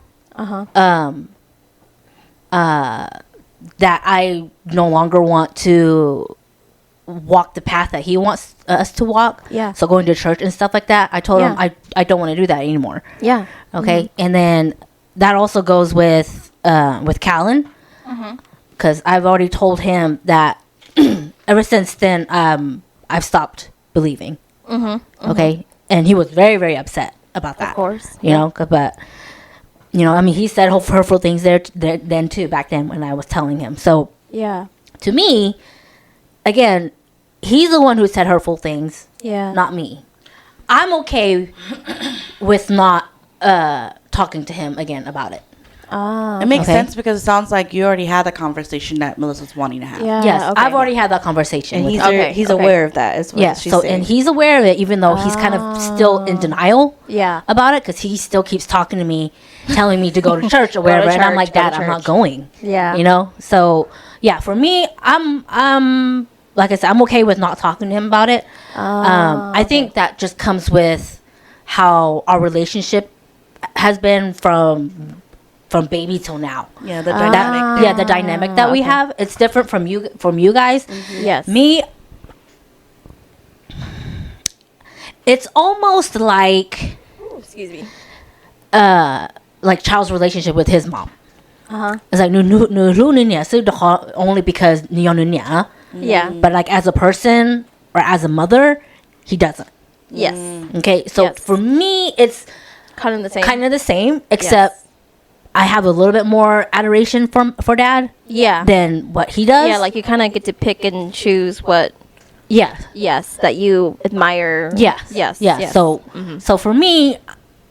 S1: That I no longer want to walk the path that he wants us to walk.
S4: Yeah.
S1: So going to church and stuff like that, I told him
S4: Yeah.
S1: I don't want to do that anymore.
S4: Yeah.
S1: Okay. And then that also goes with Callan. Because I've already told him that ever since then, I've stopped believing. Okay. And he was very, very upset about that.
S4: Of course.
S1: You know, but, I mean, he said hurtful things there then too, back then when I was telling him. So
S4: Yeah.
S1: to me, again, he's the one who said hurtful things,
S4: Yeah.
S1: not me. I'm okay with not talking to him again about it.
S2: It makes
S1: Okay.
S2: sense because it sounds like you already had the conversation that Melissa's wanting to have.
S4: Yeah.
S1: Yes,
S4: okay.
S1: I've already had that conversation
S3: And
S1: with
S3: he's
S1: him.
S3: he's
S4: okay.
S3: aware of that as well.
S1: Yeah, so and he's aware of it, even though he's kind of still in denial
S4: Yeah.
S1: about it, because he still keeps talking to me, telling me to go to church or whatever, and I'm
S4: church,
S1: like,
S4: go to
S1: Dad, I'm not
S4: church."
S1: going.
S4: Yeah.
S1: So yeah, for me, I'm like I said, I'm okay with not talking to him about it. I think that just comes with how our relationship has been from baby till now.
S2: Yeah, the dynamic.
S1: Yeah, the dynamic that we have, it's different from you guys.
S4: Yes.
S1: Me, it's almost like
S4: Excuse me.
S1: like Child's relationship with his mom.
S4: Uh-huh.
S1: It's like only because
S4: Yeah.
S1: but like as a person or as a mother, he doesn't.
S4: Yes.
S1: Okay, so
S4: Yes.
S1: for me, it's
S4: Kind of the same.
S1: kind of the same, except
S4: Yes.
S1: I have a little bit more adoration for dad
S4: Yeah.
S1: than what he does.
S4: Yeah, like you kind of get to pick and choose what,
S1: yeah,
S4: that you admire.
S1: yes,
S4: Yes.
S1: yeah.
S4: Yes.
S1: So for me,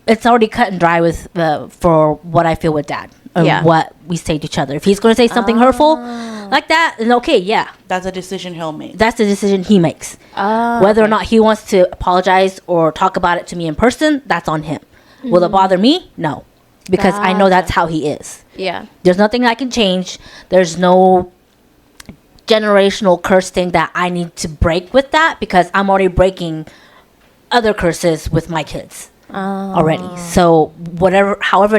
S1: it's already cut and dry with for what I feel with dad and
S4: Yeah.
S1: what we say to each other. If he's going to say something hurtful like that, then okay, yeah,
S2: That's a decision he'll make.
S1: that's the decision he makes.
S4: Oh,
S1: Whether or not he wants to apologize or talk about it to me in person, that's on him. Will
S4: Mm-hmm.
S1: it bother me? No, because I know that's how he is.
S4: yeah.
S1: There's nothing I can change. There's no generational curse thing that I need to break with that, because I'm already breaking other curses with my kids already. So however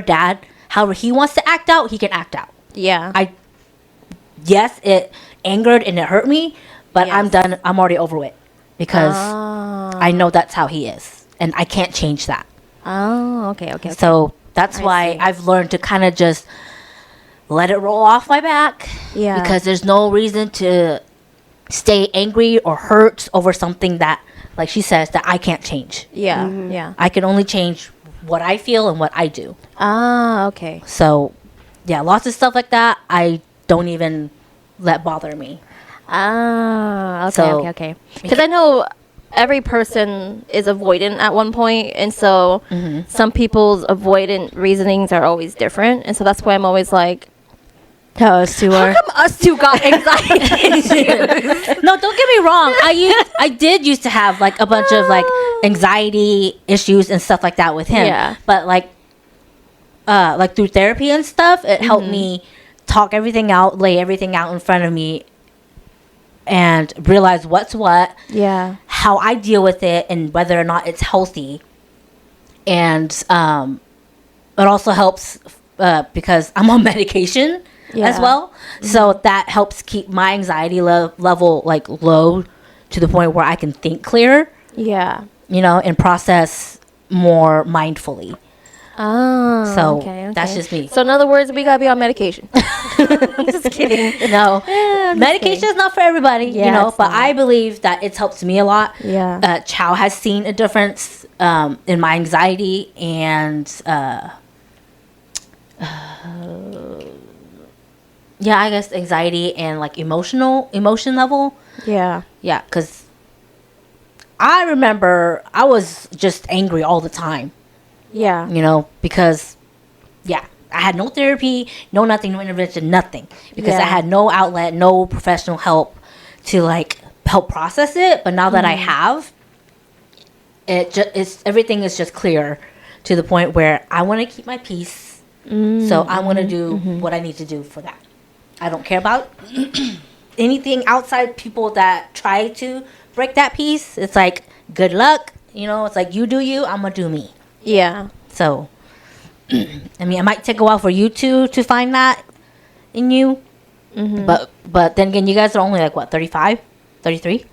S1: he wants to act out, he can act out.
S4: Yeah.
S1: Yes, it angered and it hurt me, but I'm
S4: Yes.
S1: done. I'm already over it because
S4: Oh.
S1: I know that's how he is, and I can't change that.
S4: Oh, okay.
S1: So that's
S4: I
S1: why
S4: see.
S1: I've learned to kind of just let it roll off my back.
S4: Yeah.
S1: Because there's no reason to stay angry or hurt over something that, like she says, that I can't change.
S4: Yeah. Yeah.
S1: I can only change what I feel and what I do.
S4: Ah, okay.
S1: So, yeah, lots of stuff like that I don't even let bother me.
S4: Ah, okay,
S1: So-
S4: okay. Because I know every person is avoidant at one point, and so some people's avoidant reasonings are always different, and so that's why I'm always like,
S1: How us two
S4: how come us two got anxiety issues?
S1: No, don't get me wrong. I did used to have like a bunch of like anxiety issues and stuff like that with him.
S4: Yeah.
S1: But like through therapy and stuff, it helped me talk everything out, lay everything out in front of me, and realize what's what,
S4: Yeah.
S1: how I deal with it, and whether or not it's healthy. And it also helps because I'm on medication as
S4: Yeah.
S1: well, so that helps keep my anxiety level like low to the point where I can think clearer,
S4: Yeah.
S1: and process more mindfully.
S4: Oh,
S1: So
S4: okay,
S1: that's
S4: okay.
S1: just me.
S4: So in other words, we gotta be on medication. I'm just kidding.
S1: No,
S4: I'm just
S1: medication
S4: kidding.
S1: is not for everybody,
S4: Yeah, it's
S1: but
S4: not.
S1: I believe that it's helped me a lot.
S4: Yeah.
S1: Chow has seen a difference in my anxiety and yeah, I guess anxiety and like emotion level.
S4: Yeah.
S1: Yeah, because I remember I was just angry all the time,
S4: Yeah.
S1: because yeah, I had no therapy, no nothing, no intervention, nothing, because I
S4: Yeah.
S1: had no outlet, no professional help to like help process it. But now that I have, it's everything is just clear to the point where I want to keep my peace. So I'm going to do what I need to do for that. I don't care about anything outside people that try to break that peace. It's like, good luck. It's like, you do you, I'm going to do me.
S4: Yeah.
S1: So, I mean, it might take a while for you to find that in you. But then again, you guys are only like, what, 35? 33?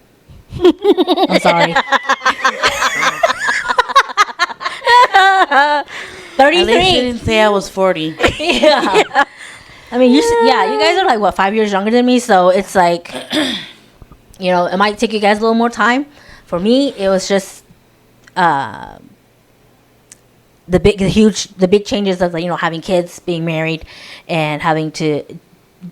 S1: I'm sorry. 33.
S2: At least you didn't say I was 40.
S1: Yeah. I mean, you guys are like, what, 5 years younger than me? So it's like, it might take you guys a little more time. For me, it was just the big changes of having kids, being married, and having to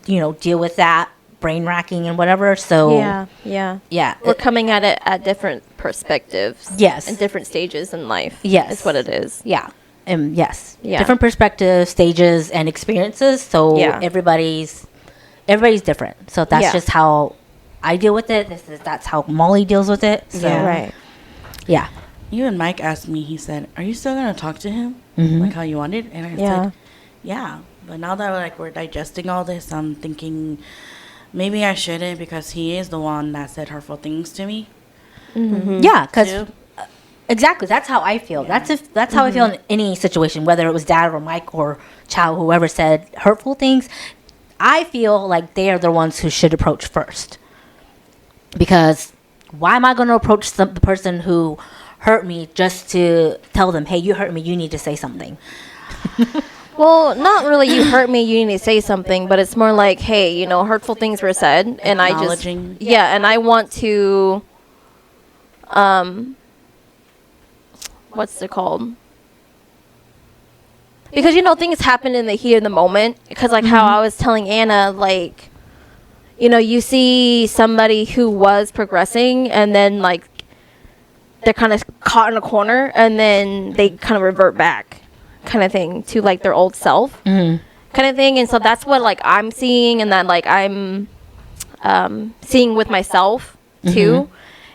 S1: deal with that, brain racking and whatever. So
S4: Yeah. Yeah.
S1: yeah,
S4: We're coming at it at different perspectives.
S1: Yes.
S4: And different stages in life.
S1: Yes.
S4: Is what it is.
S1: yeah, yes,
S4: Yeah.
S1: different perspectives, stages, and experiences. So
S4: Yeah.
S1: everybody's different. So that's
S4: Yeah.
S1: just how I deal with it. That's how Molly deals with it. So
S3: Yeah.
S4: Right.
S1: yeah.
S2: Even Mike asked me, he said, "Are you still going to talk to him?
S1: Mhm.
S2: Like how you wanted?" And I
S4: Yeah.
S2: said, "Yeah." But now that we're digesting all this, I'm thinking maybe I shouldn't, because he is the one that said hurtful things to me.
S1: Yeah, because
S2: too.
S1: exactly that's how I feel. That's how I feel in any situation, whether it was Dad or Mike or Chow, whoever said hurtful things. I feel like they are the ones who should approach first, because why am I going to approach the person who hurt me just to tell them, hey, you hurt me, you need to say something.
S4: Well, not really. You hurt me. You need to say something, but it's more like, hey, you know, hurtful things were said, and I just,
S2: Acknowledging.
S4: and I want to, what's it called? Because you know things happen in the heat of the moment. Because like how I was telling Anna, like, you know, you see somebody who was progressing, and then like they're kind of caught in a corner, and then they kind of revert back, kind of thing, to like their old self, kind of thing. And so that's what like I'm seeing, and that like I'm seeing with myself too.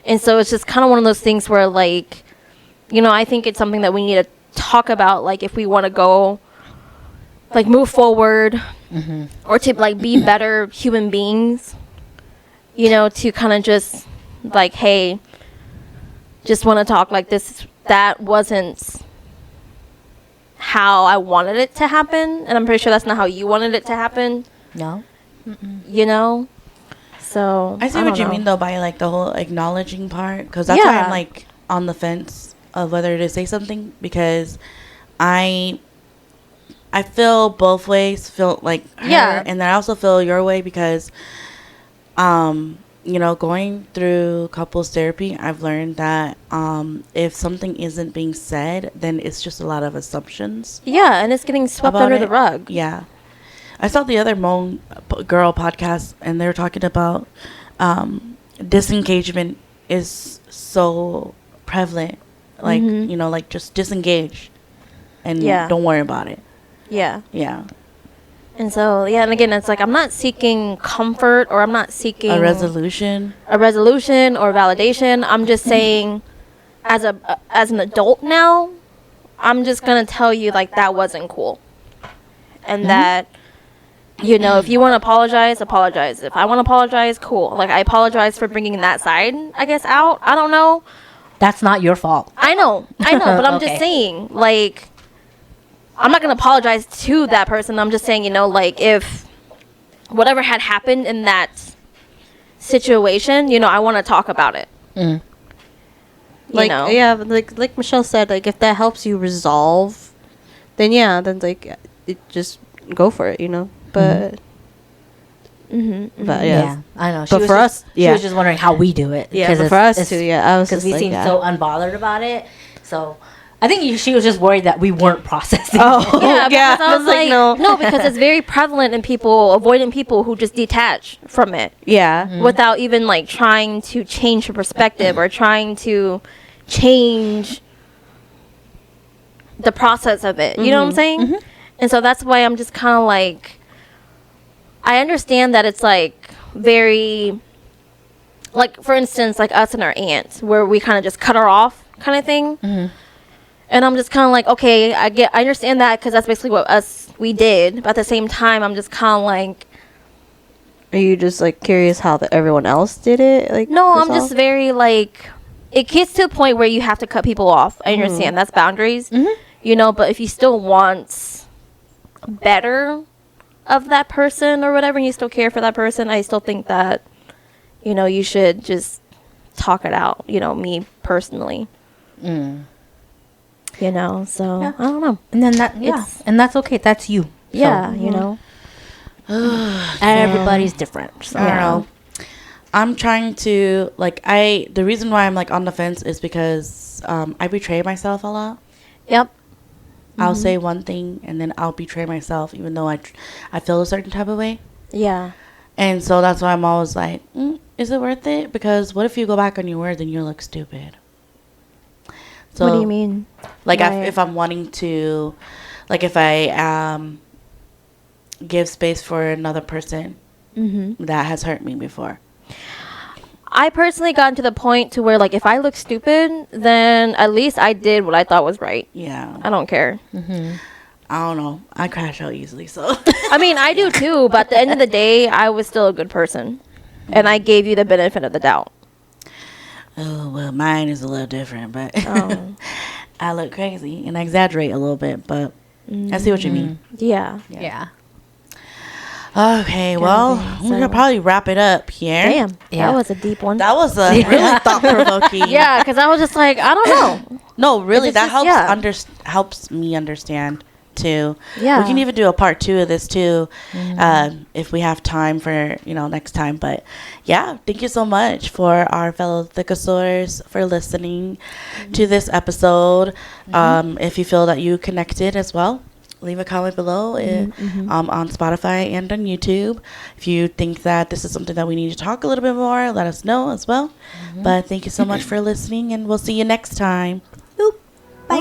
S4: And so it's just kind of one of those things where like, you know, I think it's something that we need to talk about, like if we want to go like move forward, or to like be better human beings, you know, to kind of just like, hey, just want to talk like this, that wasn't how I wanted it to happen, and I'm pretty sure that's not how you wanted it to happen,
S1: No?
S4: you know. So
S2: I see
S4: don't
S2: what you
S4: know.
S2: mean though by like the whole acknowledging part, because that's why
S4: Yeah.
S2: I'm like on the fence of whether to say something, because I feel both ways, feel like her,
S4: Yeah.
S2: and then I also feel your way because you know, going through couples therapy, I've learned that if something isn't being said, then it's just a lot of assumptions.
S4: Yeah, and it's getting swept
S2: about
S4: under
S2: it.
S4: the rug.
S2: Yeah. I saw the other Moan Girl podcast, and they were talking about disengagement is so prevalent. Like, you know, like just disengage and
S4: Yeah.
S2: don't worry about it.
S4: Yeah.
S2: Yeah.
S4: And so, yeah, and again, it's like I'm not seeking comfort, or I'm not seeking
S2: A resolution.
S4: or validation. I'm just saying, as an adult now, I'm just gonna tell you like that wasn't cool, and that, you know, if you want to apologize, apologize. If I want to apologize, cool. Like I apologize for bringing that side, I guess, out. I don't know.
S1: That's not your fault.
S4: I know, but I'm
S1: Okay.
S4: just saying, like, I'm not gonna apologize to that person. I'm just saying, you know, like if whatever had happened in that situation, you know, I want to talk about it.
S1: Mm.
S4: You
S3: Like
S4: know?
S3: yeah, but like Michelle said, like if that helps you resolve, then yeah, then like it just go for it, you know. But but yeah,
S1: I know.
S3: But
S1: was
S3: for
S1: just-
S3: us,
S1: she
S3: yeah.
S1: was just wondering how we do it.
S3: yeah,
S1: 'cause
S3: but
S1: it's-
S3: for us
S1: it's-
S3: too, yeah, I was
S1: because
S3: just
S1: we
S3: like,
S1: seem
S3: yeah.
S1: so unbothered about it. So I think she was just worried that we weren't processing.
S3: Oh.
S1: it.
S4: Yeah,
S3: Yeah,
S4: because I was like, no, because it's very prevalent in people, avoidant people who just detach from it
S3: yeah,
S4: without even like trying to change your perspective or trying to change the process of it. You know what I'm saying? And so that's why I'm just kind of like, I understand that it's like very, like for instance, like us and our aunt, where we kind of just cut her off, kind of thing. And I'm just kind of like, okay, I understand that because that's basically what we did. But at the same time, I'm just kind of like,
S3: Are you just like curious how everyone else did it? Like
S4: no, I'm
S3: resolve?
S4: just very like, it gets to a point where you have to cut people off. I understand that's boundaries, you know. But if you still want better of that person or whatever, and you still care for that person, I still think that, you know, you should just talk it out. You know, me personally. You know, so
S1: Yeah.
S4: I don't know.
S1: And then and that's okay. That's you.
S4: Yeah,
S1: So,
S4: you know.
S1: everybody's different. So.
S2: I don't know. I'm trying to the reason why I'm like on the fence is because I betray myself a lot.
S4: Yep.
S2: I'll say one thing and then I'll betray myself, even though I feel a certain type of way.
S4: Yeah.
S2: And so that's why I'm always like, is it worth it? Because what if you go back on your word and you look stupid? So,
S4: What do you mean?
S2: Like
S4: Right.
S2: if I'm wanting to, like if I give space for another person that has hurt me before.
S4: I personally gotten to the point to where, like, if I look stupid, then at least I did what I thought was right.
S2: Yeah.
S4: I don't care.
S2: I don't know. I crash out easily, so.
S4: I mean, I do too, but at the end of the day, I was still a good person. And I gave you the benefit of the doubt.
S2: Oh, well, mine is a little different, but
S4: Oh.
S2: I look crazy and I exaggerate a little bit, but I see what you mean.
S4: Yeah.
S1: Yeah.
S2: Okay, well,
S4: be,
S2: we're gonna
S4: so-
S2: probably wrap it up here.
S4: Damn,
S1: Yeah.
S4: that was a deep one.
S2: That was a really thought provoking.
S4: Yeah, because I was just like, I don't know.
S2: No, really,
S4: It's
S2: that
S4: just-
S2: helps
S4: yeah.
S2: helps me understand too.
S4: Yeah.
S2: We can even do a part 2 of this too, if we have time for next time. But yeah, thank you so much for our fellow Thickosaurs for listening to this episode. If you feel that you connected as well, leave a comment below on Spotify and on YouTube. If you think that this is something that we need to talk a little bit more, let us know as well. But thank you so much for listening, and we'll see you next time.
S1: Boop.
S2: Bye.